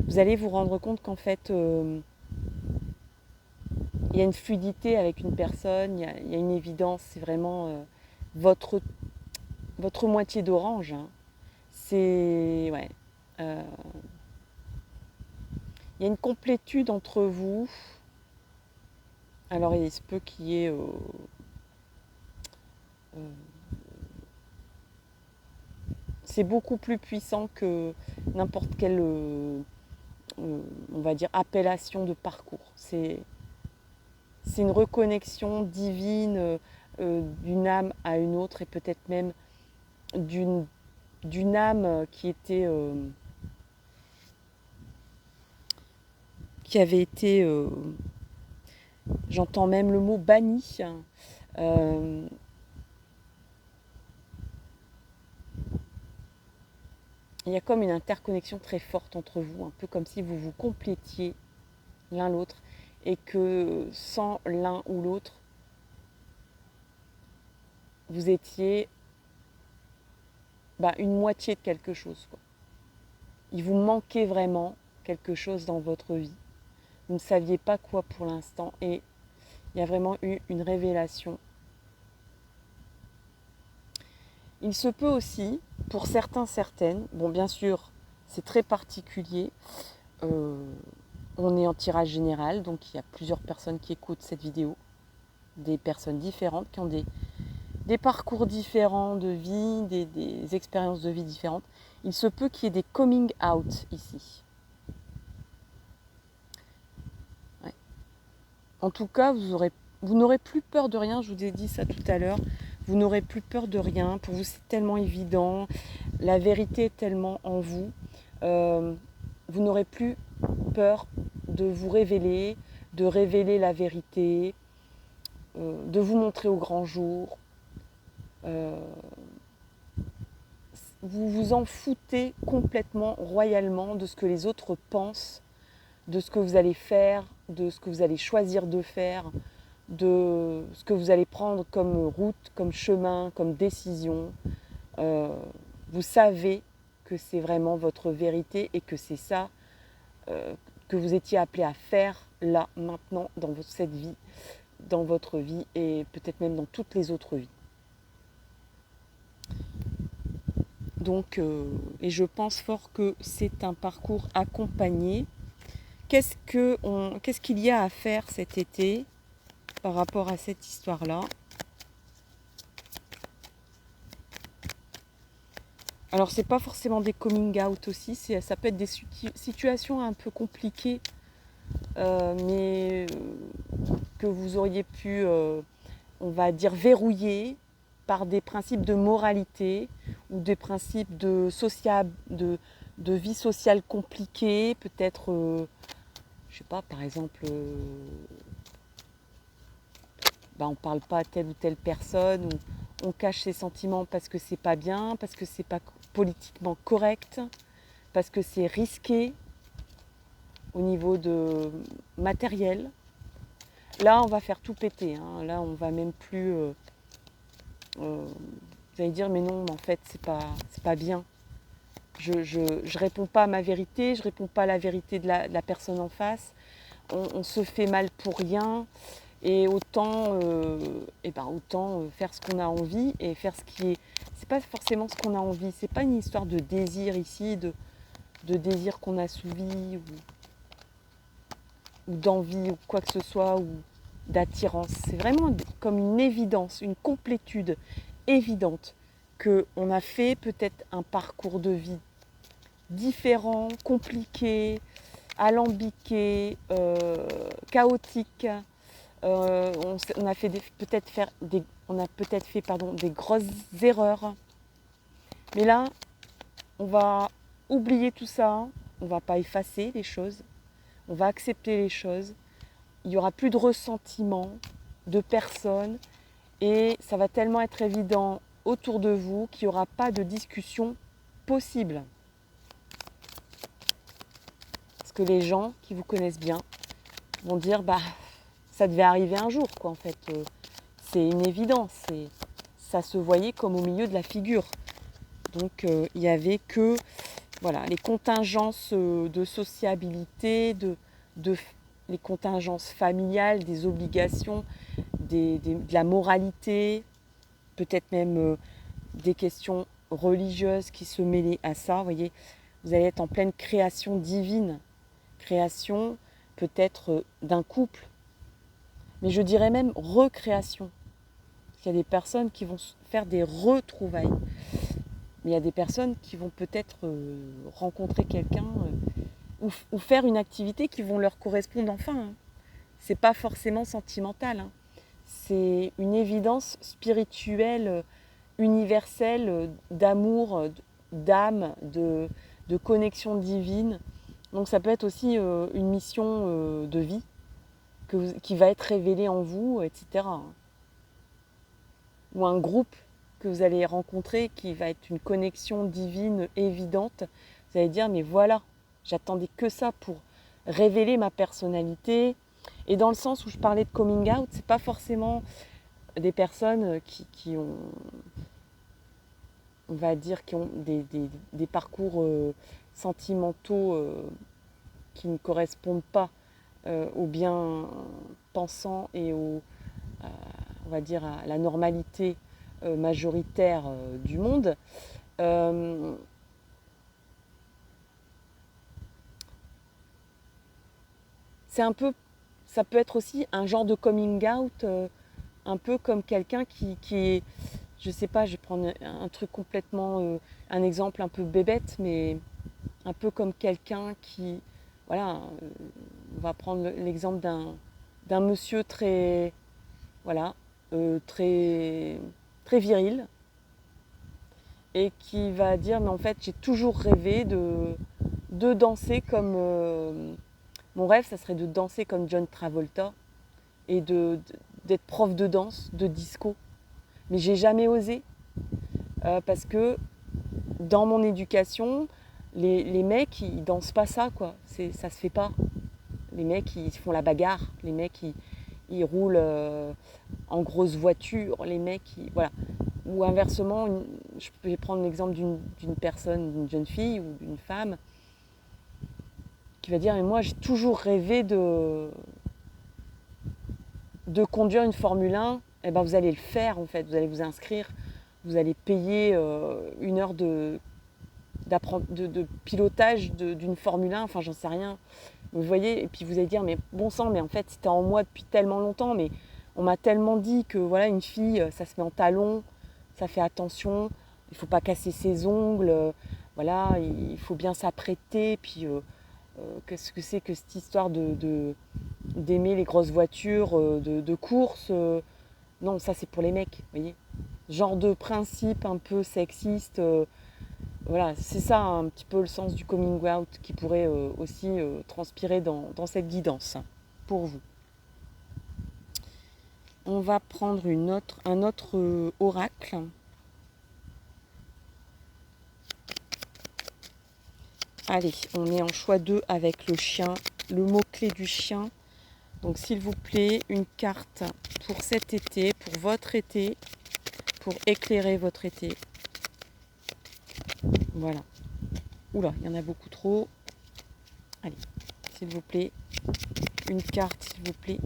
Vous allez vous rendre compte qu'en fait, il y a une fluidité avec une personne, il y a une évidence, c'est vraiment votre moitié d'orange. Hein. C'est... Ouais. Il y a une complétude entre vous. Alors, il se peut qu'il y ait... c'est beaucoup plus puissant que n'importe quelle, on va dire, appellation de parcours. C'est une reconnexion divine d'une âme à une autre et peut-être même d'une âme qui était... qui avait été... j'entends même le mot banni. Il y a comme une interconnexion très forte entre vous, un peu comme si vous vous complétiez l'un l'autre et que sans l'un ou l'autre, vous étiez une moitié de quelque chose, quoi. Il vous manquait vraiment quelque chose dans votre vie. Vous ne saviez pas quoi pour l'instant et il y a vraiment eu une révélation. Il se peut aussi, pour certains, certaines, bon bien sûr c'est très particulier, on est en tirage général, donc il y a plusieurs personnes qui écoutent cette vidéo, des personnes différentes qui ont des parcours différents de vie, des expériences de vie différentes. Il se peut qu'il y ait des coming out ici. Ouais. En tout cas, vous n'aurez plus peur de rien, je vous ai dit ça tout à l'heure, vous n'aurez plus peur de rien, pour vous c'est tellement évident, la vérité est tellement en vous, vous n'aurez plus peur de vous révéler, de révéler la vérité, de vous montrer au grand jour. Vous vous en foutez complètement, royalement, de ce que les autres pensent, de ce que vous allez faire, de ce que vous allez choisir de faire, de ce que vous allez prendre comme route, comme chemin, comme décision. Vous savez que c'est vraiment votre vérité et que c'est ça que vous étiez appelé à faire là, maintenant, dans cette vie, dans votre vie et peut-être même dans toutes les autres vies. Donc, et je pense fort que c'est un parcours accompagné. Qu'est-ce qu'il y a à faire cet été par rapport à cette histoire-là? Alors, c'est pas forcément des coming out aussi, ça peut être des situations un peu compliquées, mais que vous auriez pu, on va dire, verrouiller par des principes de moralité ou des principes de vie sociale compliquée, peut-être, je sais pas, par exemple, on ne parle pas à telle ou telle personne, ou on cache ses sentiments parce que c'est pas bien, parce que c'est pas politiquement correct, parce que c'est risqué au niveau de matériel. Là, on va faire tout péter. Hein. Là, on va même plus... vous allez dire, mais non, en fait, c'est pas bien. Je réponds pas à ma vérité, je réponds pas à la vérité de la personne en face. On se fait mal pour rien. Et autant faire ce qu'on a envie et faire ce qui est... C'est pas forcément ce qu'on a envie. C'est pas une histoire de désir ici, de désir qu'on a souvi ou d'envie ou quoi que ce soit, ou d'attirance. C'est vraiment comme une évidence, une complétude évidente qu'on a fait peut-être un parcours de vie différent, compliqué, alambiqué, chaotique. On a fait peut-être fait des grosses erreurs. Mais là, on va oublier tout ça. On ne va pas effacer les choses. On va accepter les choses. Il n'y aura plus de ressentiment de personne. Et ça va tellement être évident autour de vous qu'il n'y aura pas de discussion possible. Parce que les gens qui vous connaissent bien vont dire ça devait arriver un jour, quoi, en fait. C'est une évidence. Ça se voyait comme au milieu de la figure. Donc, il n'y avait que les contingences de sociabilité, les contingences familiales, des obligations, de la moralité, peut-être même des questions religieuses qui se mêlaient à ça. Vous voyez, vous allez être en pleine création divine. Création peut-être d'un couple, mais je dirais même recréation. Parce qu'il y a des personnes qui vont faire des retrouvailles, mais il y a des personnes qui vont peut-être rencontrer quelqu'un ou faire une activité qui vont leur correspondre enfin. Hein. C'est pas forcément sentimental. Hein. C'est une évidence spirituelle, universelle, d'amour, d'âme, de connexion divine. Donc ça peut être aussi une mission de vie qui va être révélée en vous, etc. Ou un groupe que vous allez rencontrer qui va être une connexion divine évidente. Vous allez dire, mais voilà, j'attendais que ça pour révéler ma personnalité. Et dans le sens où je parlais de coming out, c'est pas forcément des personnes qui ont, on va dire, qui ont des parcours sentimentaux qui ne correspondent pas aux bien-pensants et on va dire, à la normalité majoritaire du monde. Ça peut être aussi un genre de coming out, un peu comme quelqu'un qui est, je sais pas, je vais prendre un truc complètement, un exemple un peu bébête, mais un peu comme quelqu'un qui, on va prendre l'exemple d'un monsieur très, très, très viril, et qui va dire, mais en fait, j'ai toujours rêvé de danser comme... mon rêve, ça serait de danser comme John Travolta et d'être prof de danse, de disco. Mais j'ai jamais osé parce que dans mon éducation, les mecs, ils dansent pas ça, quoi. Ça se fait pas. Les mecs, ils font la bagarre. Les mecs, ils roulent en grosse voiture. Les mecs, voilà. Ou inversement, je vais prendre l'exemple d'une personne, d'une jeune fille ou d'une femme qui va dire, mais moi, j'ai toujours rêvé de conduire une Formule 1. Eh ben, vous allez le faire, en fait. Vous allez vous inscrire. Vous allez payer une heure de pilotage d'une Formule 1. Enfin, j'en sais rien. Vous voyez, et puis vous allez dire, mais bon sang, mais en fait, c'était en moi depuis tellement longtemps, mais on m'a tellement dit que voilà, une fille, ça se met en talons, ça fait attention, il ne faut pas casser ses ongles, voilà, il faut bien s'apprêter, puis qu'est-ce que c'est que cette histoire d'aimer les grosses voitures, de course, non, ça c'est pour les mecs, vous voyez. Genre de principe un peu sexiste, voilà, c'est ça un petit peu le sens du coming out qui pourrait aussi transpirer dans cette guidance pour vous. On va prendre un autre oracle. Allez, on est en choix 2 avec le chien, le mot-clé du chien. Donc s'il vous plaît, une carte pour cet été, pour votre été, pour éclairer votre été. Voilà. Oula, il y en a beaucoup trop. Allez, s'il vous plaît. Une carte, s'il vous plaît.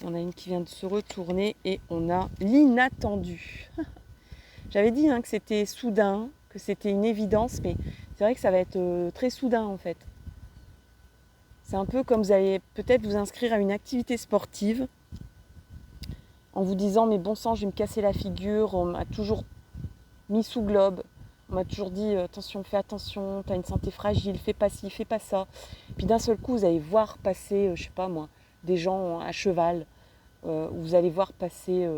On a une qui vient de se retourner et on a l'inattendu. J'avais dit que c'était soudain, que c'était une évidence, mais c'est vrai que ça va être très soudain en fait. C'est un peu comme vous allez peut-être vous inscrire à une activité sportive en vous disant, mais bon sang, je vais me casser la figure, on m'a toujours mis sous globe, On m'a toujours dit attention, fais attention, tu as une santé fragile, fais pas ci, fais pas ça. Puis d'un seul coup, vous allez voir passer, je sais pas moi, des gens à cheval, vous allez voir passer,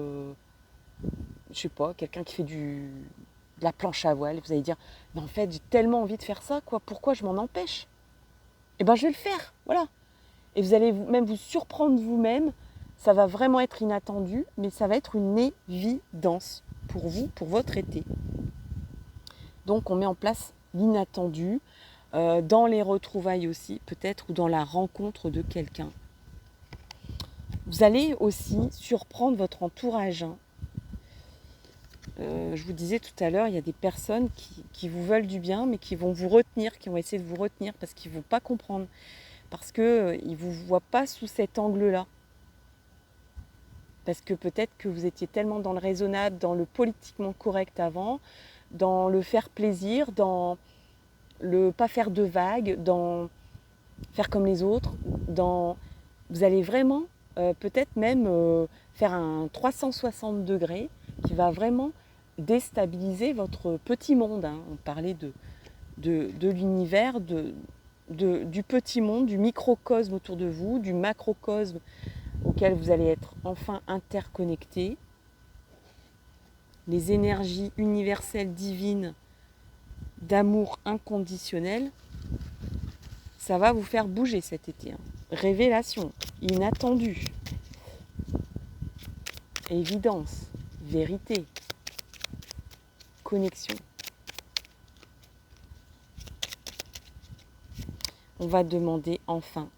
je sais pas, quelqu'un qui fait de la planche à voile. Vous allez dire, mais en fait, j'ai tellement envie de faire ça, quoi. Pourquoi je m'en empêche? Eh ben, je vais le faire, voilà. Et vous allez même vous surprendre vous-même. Ça va vraiment être inattendu, mais ça va être une évidence pour vous, pour votre été. Donc, on met en place l'inattendu dans les retrouvailles aussi, peut-être, ou dans la rencontre de quelqu'un. Vous allez aussi surprendre votre entourage. Je vous disais tout à l'heure, il y a des personnes qui vous veulent du bien, mais qui vont vous retenir, qui vont essayer de vous retenir parce qu'ils ne vont pas comprendre, parce qu'ils ne vous voient pas sous cet angle-là. Parce que peut-être que vous étiez tellement dans le raisonnable, dans le politiquement correct avant, dans le faire plaisir, dans le pas faire de vagues, dans faire comme les autres, dans... Vous allez vraiment peut-être même faire un 360 degrés qui va vraiment déstabiliser votre petit monde. On parlait de l'univers, du petit monde, du microcosme autour de vous, du macrocosme auquel vous allez être enfin interconnectés. Les énergies universelles divines d'amour inconditionnel, ça va vous faire bouger cet été. Révélation, inattendu, évidence, vérité, connexion. On va demander enfin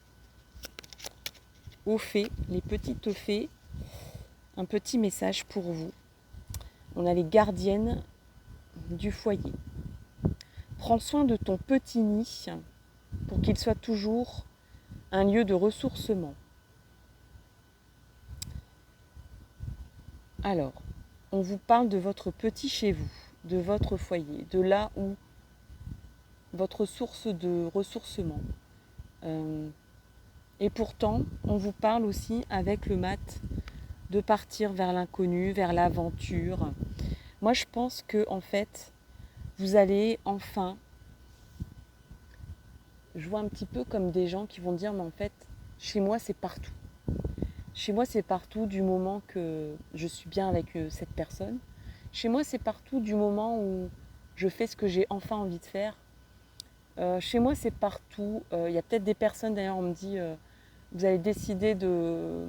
aux fées, les petites fées, un petit message pour vous. On a les gardiennes du foyer. Prends soin de ton petit nid pour qu'il soit toujours un lieu de ressourcement. Alors, on vous parle de votre petit chez vous, de votre foyer, de là où votre source de ressourcement. Et pourtant, on vous parle aussi avec le mat de partir vers l'inconnu, vers l'aventure. Moi, je pense que en fait, vous allez enfin, je vois un petit peu comme des gens qui vont dire, mais en fait, chez moi, c'est partout. Chez moi, c'est partout du moment que je suis bien avec cette personne. Chez moi, c'est partout du moment où je fais ce que j'ai enfin envie de faire. Chez moi, c'est partout. Il y a peut-être des personnes, d'ailleurs, on me dit, vous allez décider de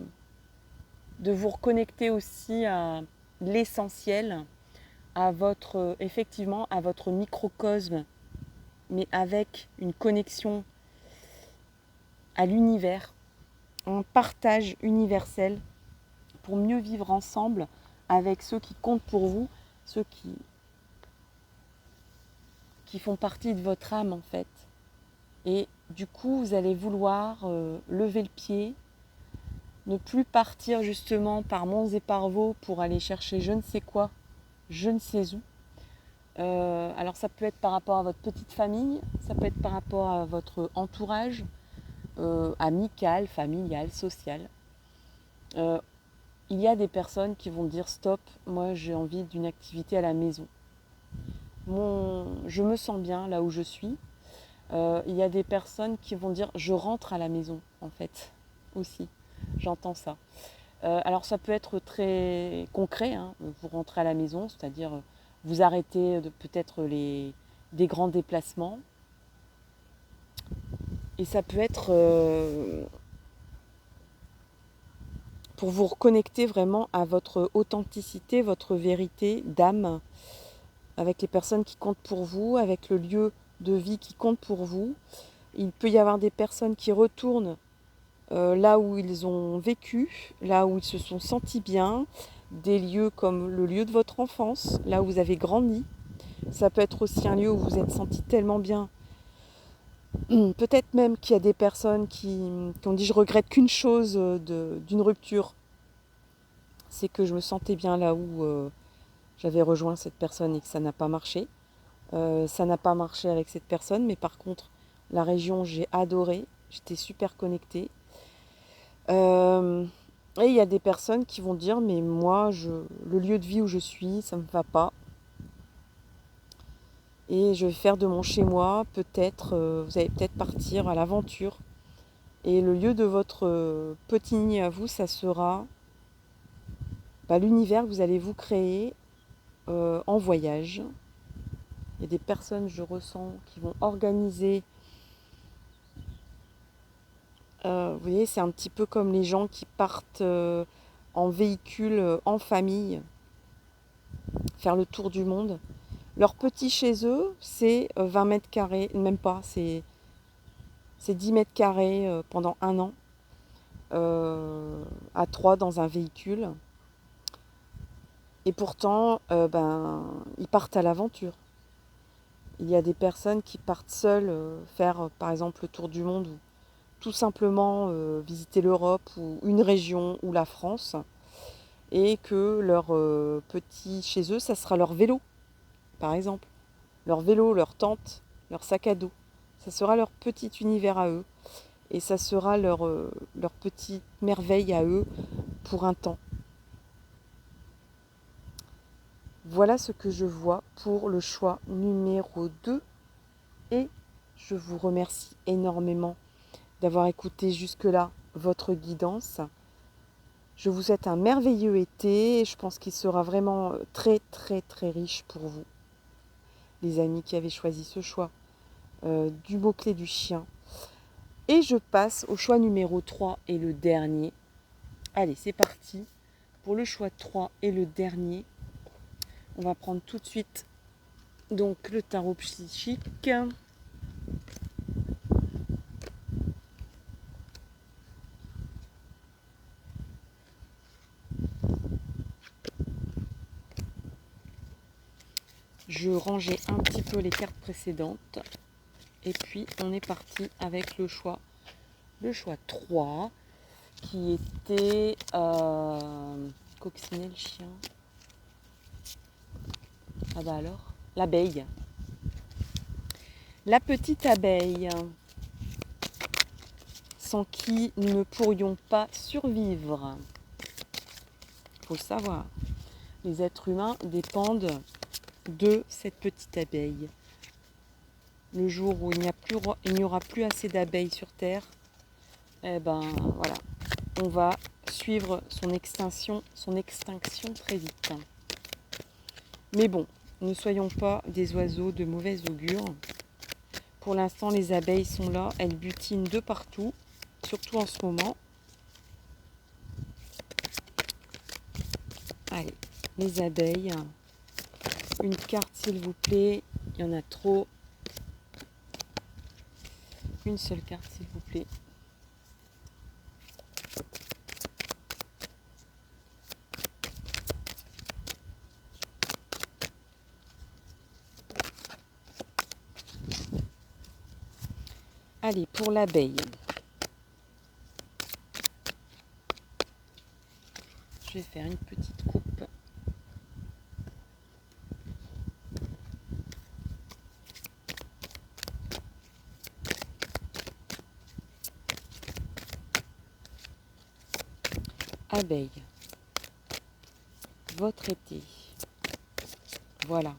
vous reconnecter aussi à l'essentiel, à votre, effectivement, à votre microcosme, mais avec une connexion à l'univers, un partage universel pour mieux vivre ensemble avec ceux qui comptent pour vous, ceux qui font partie de votre âme en fait. Et du coup, vous allez vouloir lever le pied, ne plus partir justement par monts et par vaux pour aller chercher je ne sais quoi, je ne sais où. Alors ça peut être par rapport à votre petite famille, ça peut être par rapport à votre entourage, amical, familial, social. Il y a des personnes qui vont dire stop, moi j'ai envie d'une activité à la maison. Je me sens bien là où je suis. Il y a des personnes qui vont dire je rentre à la maison en fait aussi. J'entends ça. Alors ça peut être très concret, vous rentrez à la maison, c'est-à-dire vous arrêtez peut-être des grands déplacements. Et ça peut être pour vous reconnecter vraiment à votre authenticité, votre vérité d'âme, avec les personnes qui comptent pour vous, avec le lieu de vie qui compte pour vous. Il peut y avoir des personnes qui retournent là où ils ont vécu, là où ils se sont sentis bien, des lieux comme le lieu de votre enfance, là où vous avez grandi. Ça peut être aussi un lieu où vous êtes senti tellement bien. Peut-être même qu'il y a des personnes qui ont dit je regrette qu'une chose d'une rupture, c'est que je me sentais bien là où j'avais rejoint cette personne et que ça n'a pas marché. Ça n'a pas marché avec cette personne, mais par contre la région j'ai adoré, j'étais super connectée. Et il y a des personnes qui vont dire mais moi le lieu de vie où je suis ça me va pas. Et je vais faire de mon chez-moi, peut-être, vous allez peut-être partir à l'aventure. Et le lieu de votre petit nid à vous, ça sera l'univers que vous allez vous créer en voyage. Il y a des personnes, je ressens, qui vont organiser. Vous voyez, c'est un petit peu comme les gens qui partent en véhicule, en famille, faire le tour du monde. Leur petit chez eux, c'est 20 mètres carrés, même pas, c'est 10 mètres carrés pendant un an, à 3 dans un véhicule. Et pourtant, ils partent à l'aventure. Il y a des personnes qui partent seules faire, par exemple, le tour du monde ou tout simplement visiter l'Europe ou une région ou la France. Et que leur petit chez eux, ça sera leur vélo, par exemple. Leur vélo, leur tente, leur sac à dos. Ça sera leur petit univers à eux. Et ça sera leur petite merveille à eux pour un temps. Voilà ce que je vois pour le choix numéro 2. Et je vous remercie énormément d'avoir écouté jusque-là votre guidance. Je vous souhaite un merveilleux été et je pense qu'il sera vraiment très très très riche pour vous. Les amis qui avaient choisi ce choix du mot-clé du chien. Et je passe au choix numéro 3 et le dernier. Allez, c'est parti. Pour le choix 3 et le dernier, on va prendre tout de suite donc le tarot psychique. Je rangeais un petit peu les cartes précédentes. Et puis on est parti avec le choix 3 qui était coccinelle, chien. Ah bah alors, l'abeille. La petite abeille, sans qui nous ne pourrions pas survivre. Il faut le savoir. Les êtres humains dépendent de cette petite abeille. Le jour où il n'y aura plus assez d'abeilles sur Terre, eh ben voilà, on va suivre son extinction très vite. Mais bon, ne soyons pas des oiseaux de mauvais augure. Pour l'instant, les abeilles sont là, elles butinent de partout, surtout en ce moment. Allez, les abeilles. Une carte, s'il vous plaît. Il y en a trop. Une seule carte, s'il vous plaît. Allez, pour l'abeille. Je vais faire une petite coupe. Abeille. Votre été. Voilà.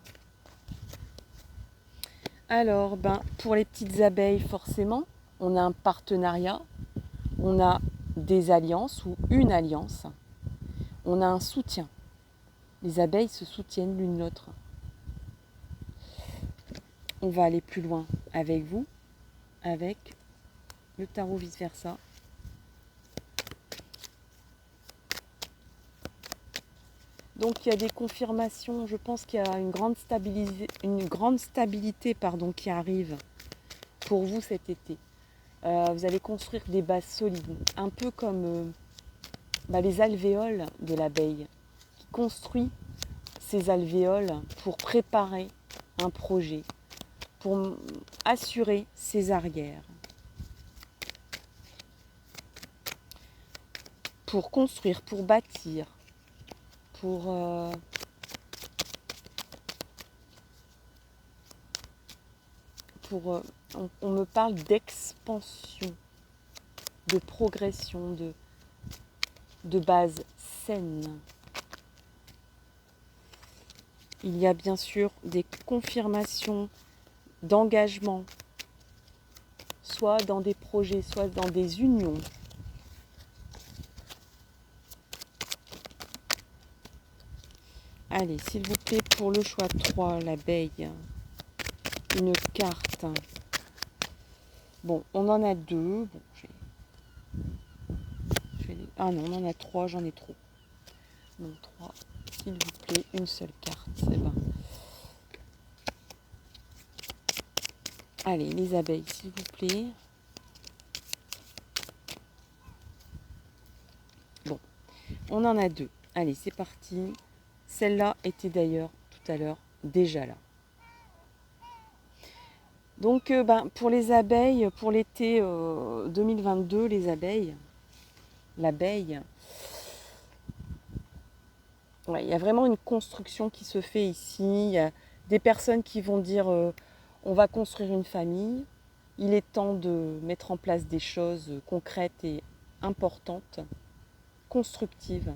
Alors, pour les petites abeilles, forcément, on a un partenariat, on a des alliances ou une alliance, on a un soutien. Les abeilles se soutiennent l'une l'autre. On va aller plus loin avec vous, avec le tarot vice-versa. Donc il y a des confirmations, je pense qu'il y a une grande stabilité qui arrive pour vous cet été. Vous allez construire des bases solides, un peu comme les alvéoles de l'abeille, qui construit ses alvéoles pour préparer un projet, pour assurer ses arrières, pour construire, pour bâtir, on me parle d'expansion, de progression, de base saine. Il y a bien sûr des confirmations d'engagement, soit dans des projets, soit dans des unions. Allez, s'il vous plaît, pour le choix 3, l'abeille, une carte. Bon, on en a 2. Bon, ah non, on en a 3, j'en ai trop. Non, 3, s'il vous plaît, une seule carte, c'est bon. Allez, les abeilles, s'il vous plaît. Bon, on en a 2. Allez, c'est parti. Celle-là était d'ailleurs tout à l'heure déjà là. Donc, pour les abeilles, pour l'été 2022, les abeilles, l'abeille, ouais, il y a vraiment une construction qui se fait ici. Il y a des personnes qui vont dire on va construire une famille. Il est temps de mettre en place des choses concrètes et importantes, constructives.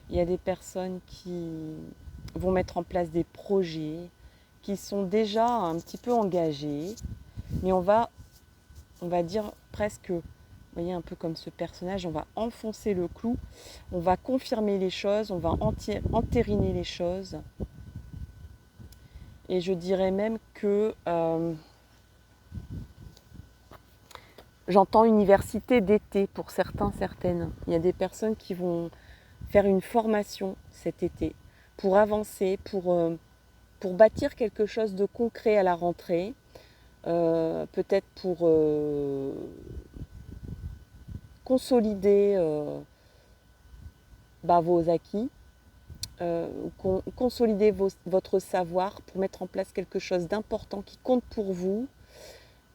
Il y a des personnes qui vont mettre en place des projets qui sont déjà un petit peu engagés, mais on va dire presque, vous voyez, un peu comme ce personnage, on va enfoncer le clou, on va confirmer les choses, on va entériner les choses. Et je dirais même que j'entends université d'été pour certains, certaines. Il y a des personnes qui vont faire une formation cet été pour avancer, pour bâtir quelque chose de concret à la rentrée, peut-être pour consolider vos acquis, consolider votre savoir pour mettre en place quelque chose d'important qui compte pour vous.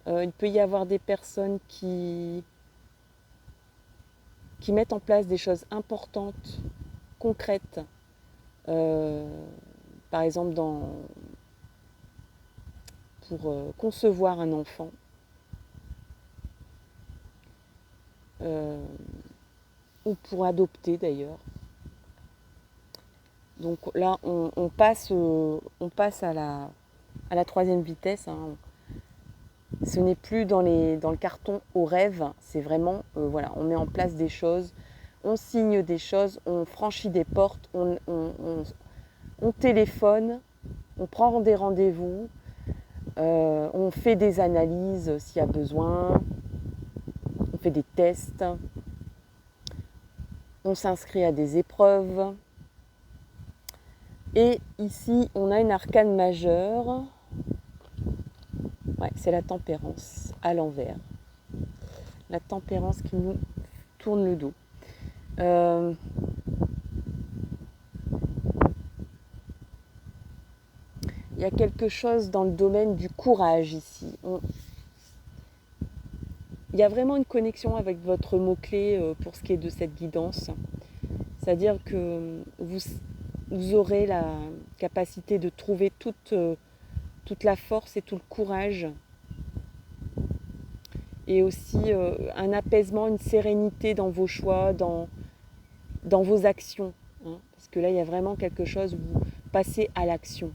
Il peut y avoir des personnes qui mettent en place des choses importantes, concrètes, par exemple pour concevoir un enfant. Ou pour adopter d'ailleurs. Donc là, on passe à la troisième vitesse. Hein. Ce n'est plus dans le carton au rêve, c'est vraiment, voilà, on met en place des choses, on signe des choses, on franchit des portes, on téléphone, on prend des rendez-vous, on fait des analyses s'il y a besoin, on fait des tests, on s'inscrit à des épreuves. Et ici, on a une arcane majeure. Ouais, c'est la tempérance à l'envers. La tempérance qui nous tourne le dos. Il y a quelque chose dans le domaine du courage ici. Il y a vraiment une connexion avec votre mot-clé pour ce qui est de cette guidance. C'est-à-dire que vous aurez la capacité de trouver toute la force et tout le courage et aussi un apaisement, une sérénité dans vos choix, dans vos actions. Hein, parce que là, il y a vraiment quelque chose où vous passez à l'action,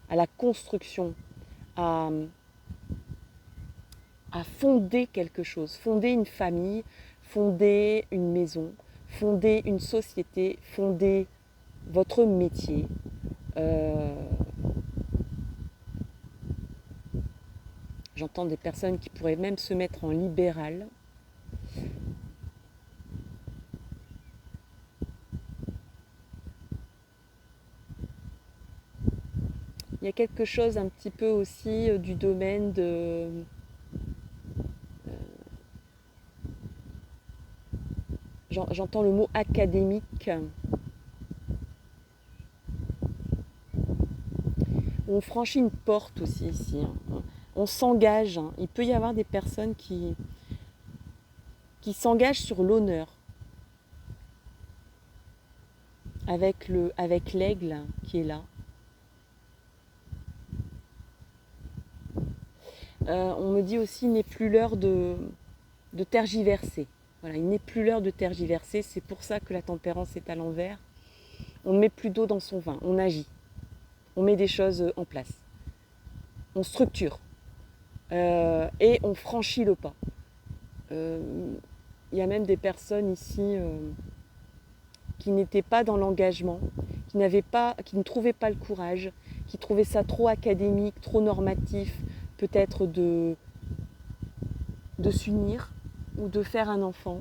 à la construction, à fonder quelque chose, fonder une famille, fonder une maison, fonder une société, fonder votre métier. J'entends des personnes qui pourraient même se mettre en libéral. Il y a quelque chose un petit peu aussi du domaine de... J'entends le mot académique. On franchit une porte aussi ici. Hein. On s'engage. Hein. Il peut y avoir des personnes qui s'engagent sur l'honneur. Avec l'aigle qui est là. On me dit aussi, il n'est plus l'heure de tergiverser. Voilà, il n'est plus l'heure de tergiverser. C'est pour ça que la tempérance est à l'envers. On ne met plus d'eau dans son vin. On agit. on met des choses en place. On structure et on franchit le pas. Il y a même des personnes ici qui n'étaient pas dans l'engagement, qui ne trouvaient pas le courage, qui trouvaient ça trop académique, trop normatif, peut-être de s'unir ou de faire un enfant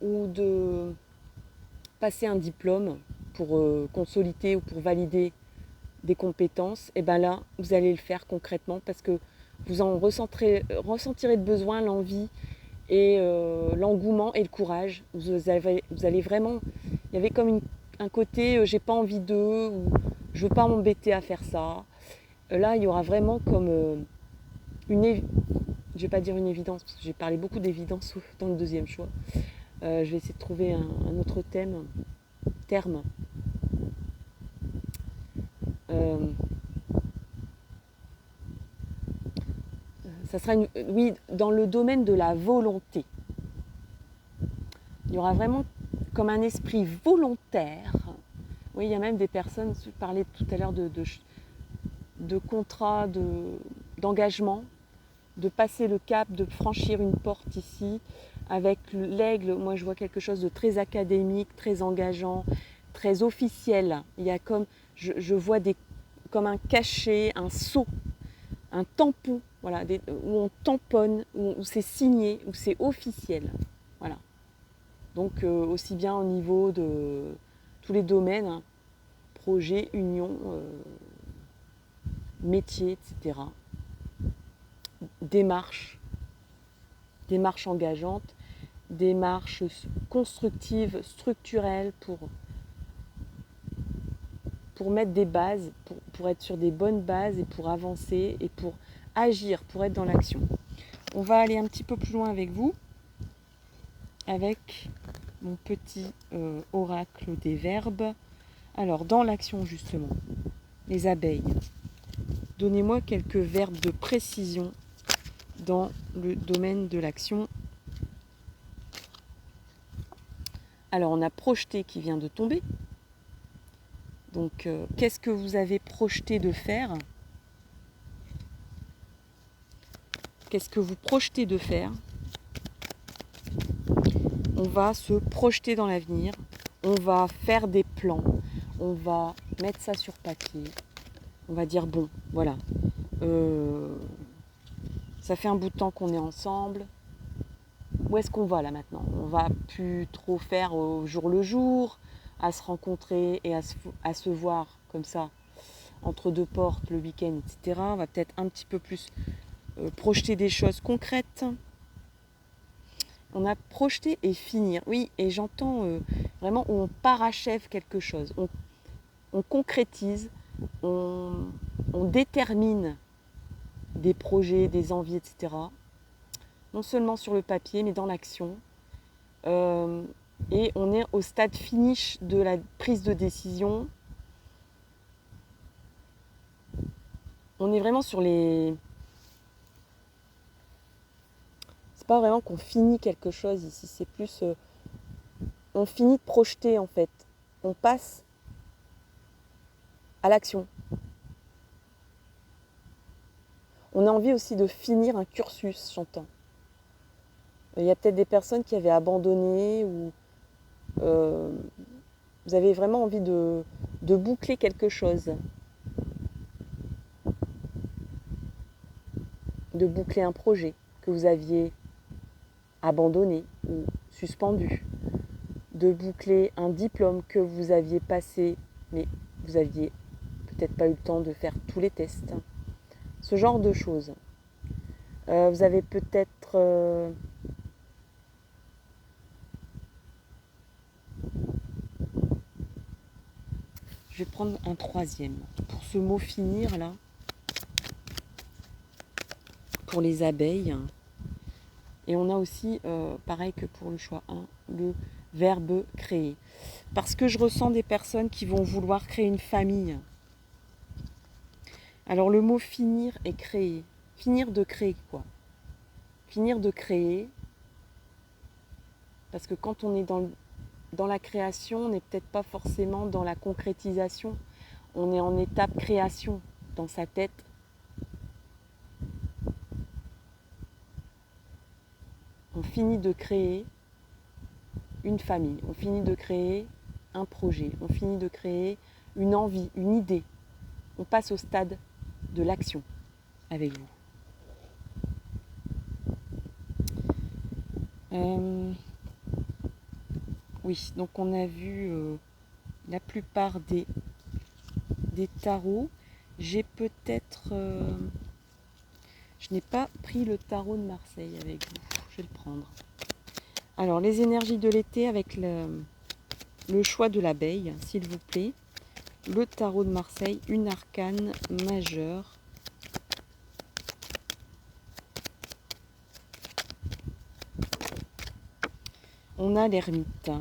ou de passer un diplôme pour consolider ou pour valider des compétences. Et bien là, vous allez le faire concrètement parce que vous en ressentirez le besoin, l'envie et l'engouement et le courage. Vous allez vraiment... Il y avait comme un côté j'ai pas envie d'eux ou je veux pas m'embêter à faire ça. Là, il y aura vraiment comme je vais pas dire une évidence parce que j'ai parlé beaucoup d'évidence dans le deuxième choix. Je vais essayer de trouver un autre terme. Ça sera oui, dans le domaine de la volonté. Il y aura vraiment comme un esprit volontaire. Oui, il y a même des personnes, je parlais tout à l'heure de contrat, d'engagement, de passer le cap, de franchir une porte ici. Avec l'aigle, moi je vois quelque chose de très académique, très engageant, très officiel. Il y a comme, je vois comme un cachet, un sceau, un tampon, voilà, où on tamponne, où c'est signé, où c'est officiel. Voilà. Donc aussi bien au niveau de tous les domaines, hein, projet, union, métier, etc. Démarche engageante, démarche constructive, structurelle pour mettre des bases, pour être sur des bonnes bases et pour avancer et pour agir, pour être dans l'action. On va aller un petit peu plus loin avec vous, avec mon petit oracle des verbes. Alors, dans l'action justement, les abeilles. Donnez-moi quelques verbes de précision dans le domaine de l'action. Alors, on a projeté qui vient de tomber. Donc, qu'est-ce que vous avez projeté de faire ? Qu'est-ce que vous projetez de faire ? On va se projeter dans l'avenir, on va faire des plans, on va mettre ça sur papier, on va dire bon, voilà, ça fait un bout de temps qu'on est ensemble, où est-ce qu'on va là maintenant ? On va plus trop faire au jour le jour, à se rencontrer et à se voir comme ça, entre deux portes, le week-end, etc. On va peut-être un petit peu plus projeter des choses concrètes. On a projeté et finir. Oui, et j'entends vraiment où on parachève quelque chose. On concrétise, on détermine des projets, des envies, etc. Non seulement sur le papier, mais dans l'action. Et on est au stade finish de la prise de décision. On est vraiment sur les... C'est pas vraiment qu'on finit quelque chose ici, c'est plus... on finit de projeter en fait. On passe à l'action. On a envie aussi de finir un cursus, j'entends. Il y a peut-être des personnes qui avaient abandonné ou vous avez vraiment envie de boucler quelque chose. De boucler un projet que vous aviez abandonné ou suspendu. De boucler un diplôme que vous aviez passé, mais vous aviez peut-être pas eu le temps de faire tous les tests. Ce genre de choses. Vous avez peut-être... je vais prendre un troisième. Pour ce mot finir là, pour les abeilles. Et on a aussi, pareil que pour le choix 1, le verbe créer. Parce que je ressens des personnes qui vont vouloir créer une famille. Alors le mot finir et créer. Finir de créer quoi ? Finir de créer. Parce que quand on est dans la création, on n'est peut-être pas forcément dans la concrétisation. On est en étape création dans sa tête. On finit de créer une famille, on finit de créer un projet, on finit de créer une envie, une idée. On passe au stade de l'action avec vous. Oui, donc on a vu la plupart des tarots. J'ai peut-être... je n'ai pas pris le tarot de Marseille avec vous. Je vais le prendre. Alors, les énergies de l'été avec le choix de l'abeille, s'il vous plaît. Le tarot de Marseille, une arcane majeure. On a l'ermite.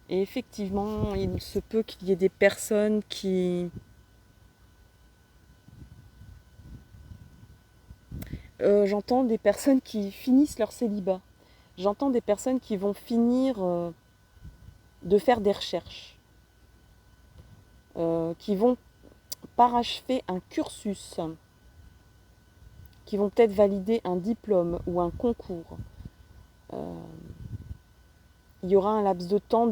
Et effectivement, il se peut qu'il y ait des personnes qui... j'entends des personnes qui finissent leur célibat. J'entends des personnes qui vont finir de faire des recherches. Qui vont parachever un cursus. Qui vont peut-être valider un diplôme ou un concours. Il y aura un laps de temps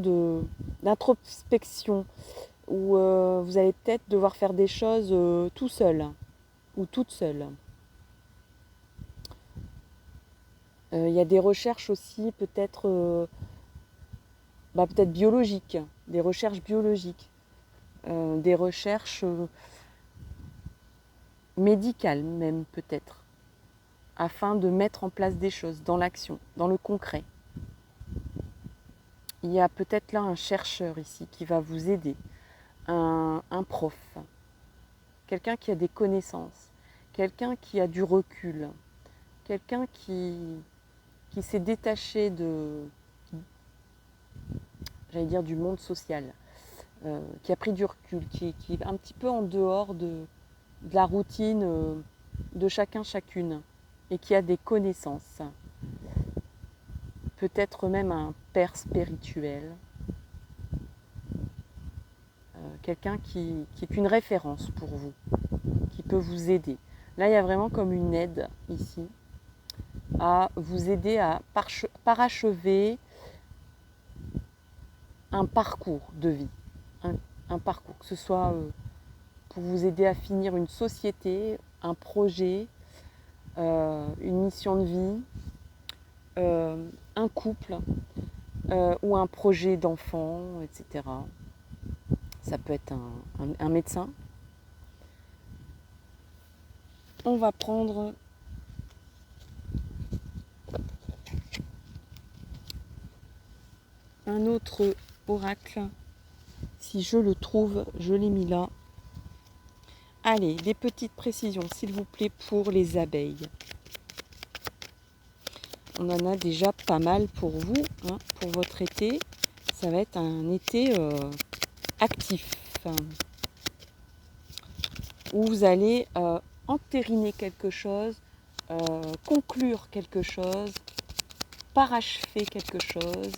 d'introspection où vous allez peut-être devoir faire des choses tout seul ou toute seule. Il y a des recherches aussi peut-être peut-être biologiques, des recherches biologiques, des recherches médicales même peut-être, afin de mettre en place des choses dans l'action, dans le concret. Il y a peut-être là un chercheur ici qui va vous aider, un prof, quelqu'un qui a des connaissances, quelqu'un qui a du recul, quelqu'un qui s'est détaché du monde social, qui a pris du recul, qui est un petit peu en dehors de la routine de chacune, et qui a des connaissances. Peut-être même un père spirituel, quelqu'un qui est une référence pour vous, qui peut vous aider. Là, il y a vraiment comme une aide ici, à vous aider à parachever un parcours de vie, un parcours, que ce soit pour vous aider à finir une société, un projet, une mission de vie, un couple ou un projet d'enfant, etc. Ça peut être un médecin. On va prendre un autre oracle. Si je le trouve, je l'ai mis là. Allez, des petites précisions, s'il vous plaît, pour les abeilles. On en a déjà pas mal pour vous, pour votre été. Ça va être un été actif, où vous allez entériner quelque chose, conclure quelque chose, parachever quelque chose,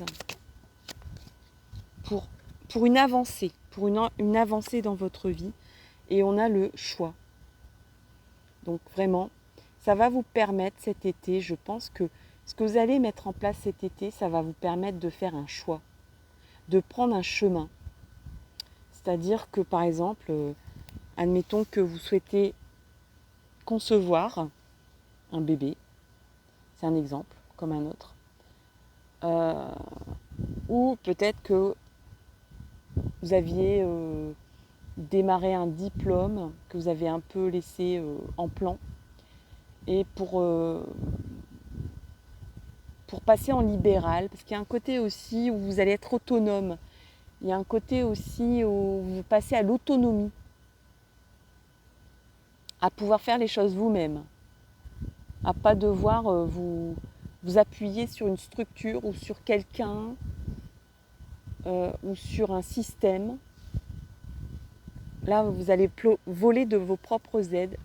pour une avancée, pour une avancée dans votre vie. Et on a le choix. Donc vraiment, ça va vous permettre cet été, je pense que ce que vous allez mettre en place cet été, ça va vous permettre de faire un choix, de prendre un chemin. C'est-à-dire que par exemple, admettons que vous souhaitez concevoir un bébé, c'est un exemple comme un autre, ou peut-être que vous aviez démarré un diplôme que vous avez un peu laissé en plan, et pour passer en libéral, parce qu'il y a un côté aussi où vous allez être autonome, il y a un côté aussi où vous passez à l'autonomie, à pouvoir faire les choses vous-même, à pas devoir vous appuyer sur une structure ou sur quelqu'un ou sur un système. Là, vous allez voler de vos propres ailes,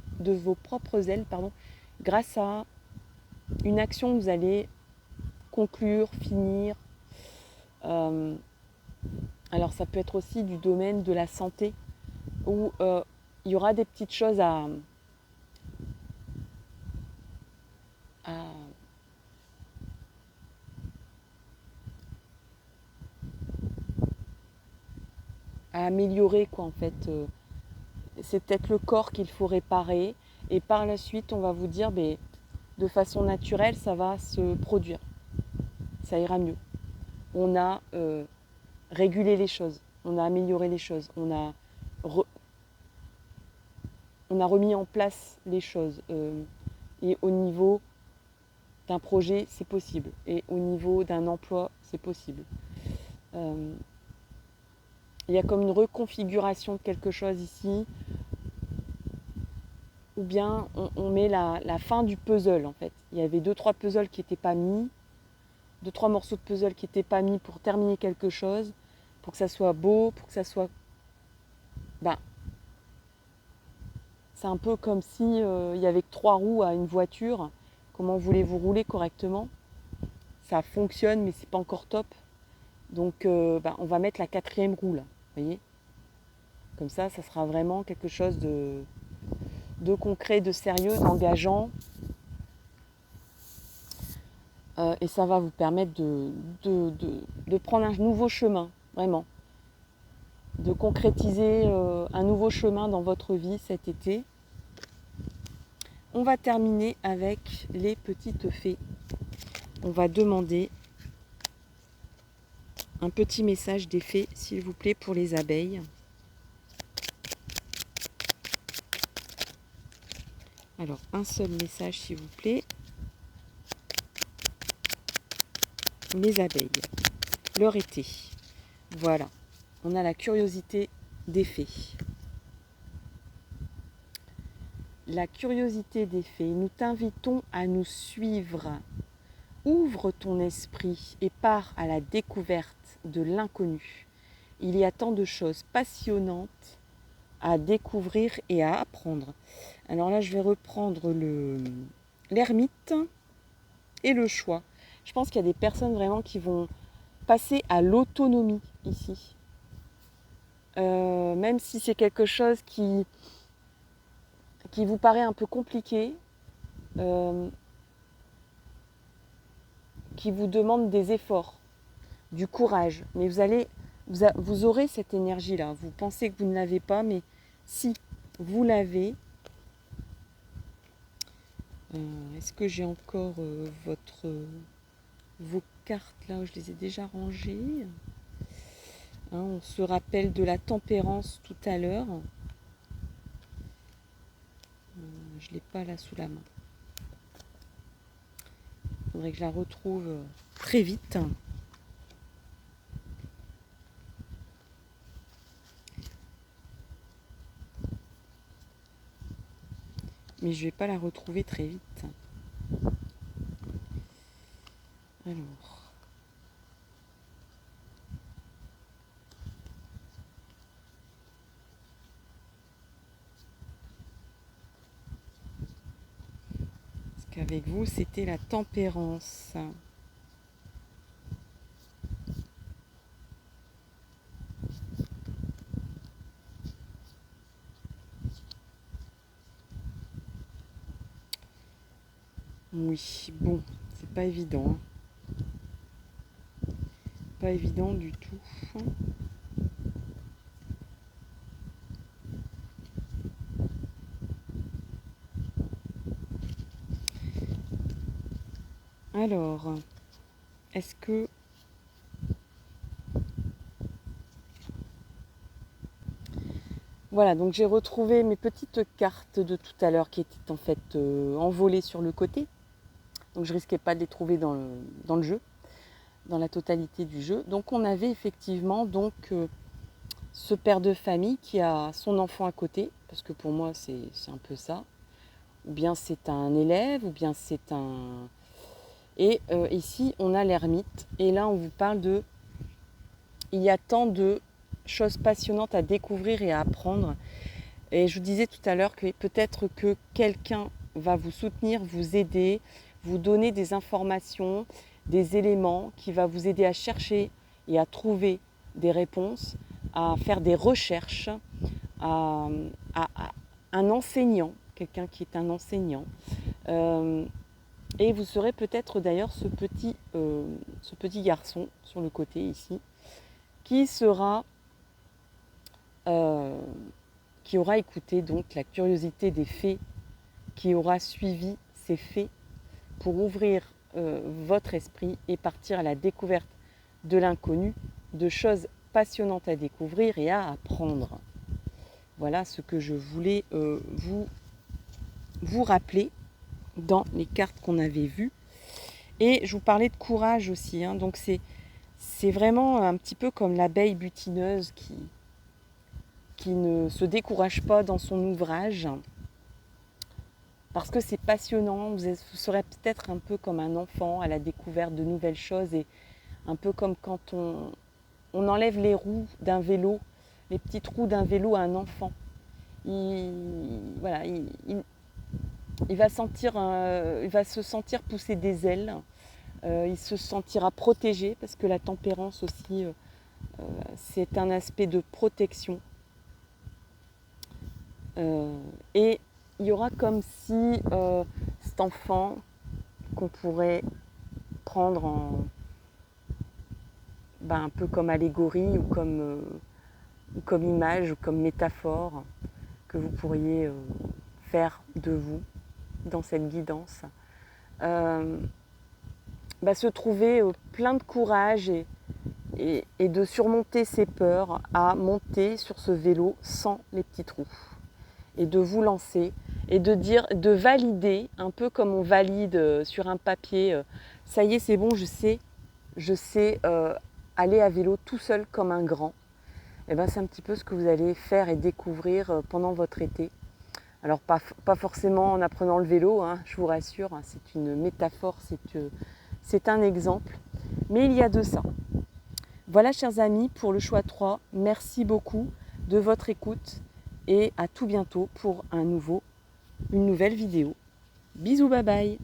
grâce à une action que vous allez conclure, finir, Alors ça peut être aussi du domaine de la santé, où il y aura des petites choses à, à améliorer, quoi, en fait. C'est peut-être le corps qu'il faut réparer, et par la suite, on va vous dire, de façon naturelle, ça va se produire. Ça ira mieux. On a régulé les choses, on a amélioré les choses, on a remis en place les choses. Et au niveau d'un projet, c'est possible. Et au niveau d'un emploi, c'est possible. Il y a comme une reconfiguration de quelque chose ici, ou bien on met la fin du puzzle, en fait. Il y avait 2-3 puzzles qui n'étaient pas mis, 2-3 morceaux de puzzle qui n'étaient pas mis pour terminer quelque chose, pour que ça soit beau, pour que ça soit... Ben, c'est un peu comme si il y avait que 3 roues à une voiture. Comment voulez-vous rouler correctement? Ça fonctionne, mais c'est pas encore top. Donc on va mettre la 4e roue là, vous voyez? Comme ça sera vraiment quelque chose de concret, de sérieux, d'engageant. Et ça va vous permettre de prendre un nouveau chemin, vraiment. De concrétiser un nouveau chemin dans votre vie cet été. On va terminer avec les petites fées. On va demander un petit message des fées, s'il vous plaît, pour les abeilles. Alors, un seul message, s'il vous plaît. Les abeilles. Leur été. Voilà. On a la curiosité des fées. La curiosité des fées. Nous t'invitons à nous suivre. Ouvre ton esprit et pars à la découverte de l'inconnu. Il y a tant de choses passionnantes à découvrir et à apprendre. Alors là, je vais reprendre l'ermite et le choix. Je pense qu'il y a des personnes vraiment qui vont passer à l'autonomie ici. Même si c'est quelque chose qui vous paraît un peu compliqué, qui vous demande des efforts, du courage. Mais vous aurez cette énergie-là. Vous pensez que vous ne l'avez pas, mais si vous l'avez. Est-ce que j'ai encore vos cartes là? Je les ai déjà rangées. Hein, on se rappelle de la tempérance tout à l'heure. Je ne l'ai pas là sous la main. Il faudrait que je la retrouve très vite. Mais je ne vais pas la retrouver très vite. Alors. Parce qu'avec vous, c'était la tempérance. Oui, bon, c'est pas évident. Pas évident du tout. Alors, est-ce que... Voilà, donc j'ai retrouvé mes petites cartes de tout à l'heure qui étaient en fait envolées sur le côté. Donc je risquais pas de les trouver dans le jeu, dans la totalité du jeu. Donc on avait effectivement ce père de famille qui a son enfant à côté, parce que pour moi c'est un peu ça. Ou bien c'est un élève, ou bien c'est un... Et ici on a l'ermite, et là on vous parle de... Il y a tant de choses passionnantes à découvrir et à apprendre. Et je vous disais tout à l'heure que peut-être que quelqu'un va vous soutenir, vous aider, vous donner des informations, des éléments qui va vous aider à chercher et à trouver des réponses, à faire des recherches, à un enseignant, quelqu'un qui est un enseignant. Et vous serez peut-être d'ailleurs ce petit garçon sur le côté ici, qui aura écouté donc la curiosité des fées, qui aura suivi ces fées pour ouvrir votre esprit et partir à la découverte de l'inconnu, de choses passionnantes à découvrir et à apprendre. Voilà ce que je voulais vous rappeler dans les cartes qu'on avait vues. Et je vous parlais de courage aussi, hein. Donc c'est vraiment un petit peu comme l'abeille butineuse qui ne se décourage pas dans son ouvrage, parce que c'est passionnant. Vous serez peut-être un peu comme un enfant à la découverte de nouvelles choses, et un peu comme quand on enlève les roues d'un vélo, les petites roues d'un vélo à un enfant. Il va se sentir pousser des ailes, il se sentira protégé, parce que la tempérance aussi, c'est un aspect de protection. Et il y aura comme si cet enfant qu'on pourrait prendre un peu comme allégorie ou comme image ou comme métaphore que vous pourriez faire de vous dans cette guidance, se trouver plein de courage et de surmonter ses peurs, à monter sur ce vélo sans les petites roues, et de vous lancer et de valider, un peu comme on valide sur un papier, ça y est, c'est bon, je sais aller à vélo tout seul comme un grand. Et c'est un petit peu ce que vous allez faire et découvrir pendant votre été. Alors pas forcément en apprenant le vélo, hein, je vous rassure, hein, c'est une métaphore, c'est un exemple, mais il y a de ça. Voilà, chers amis, pour le choix 3. Merci beaucoup de votre écoute et à tout bientôt pour une nouvelle vidéo. Bisous, bye bye.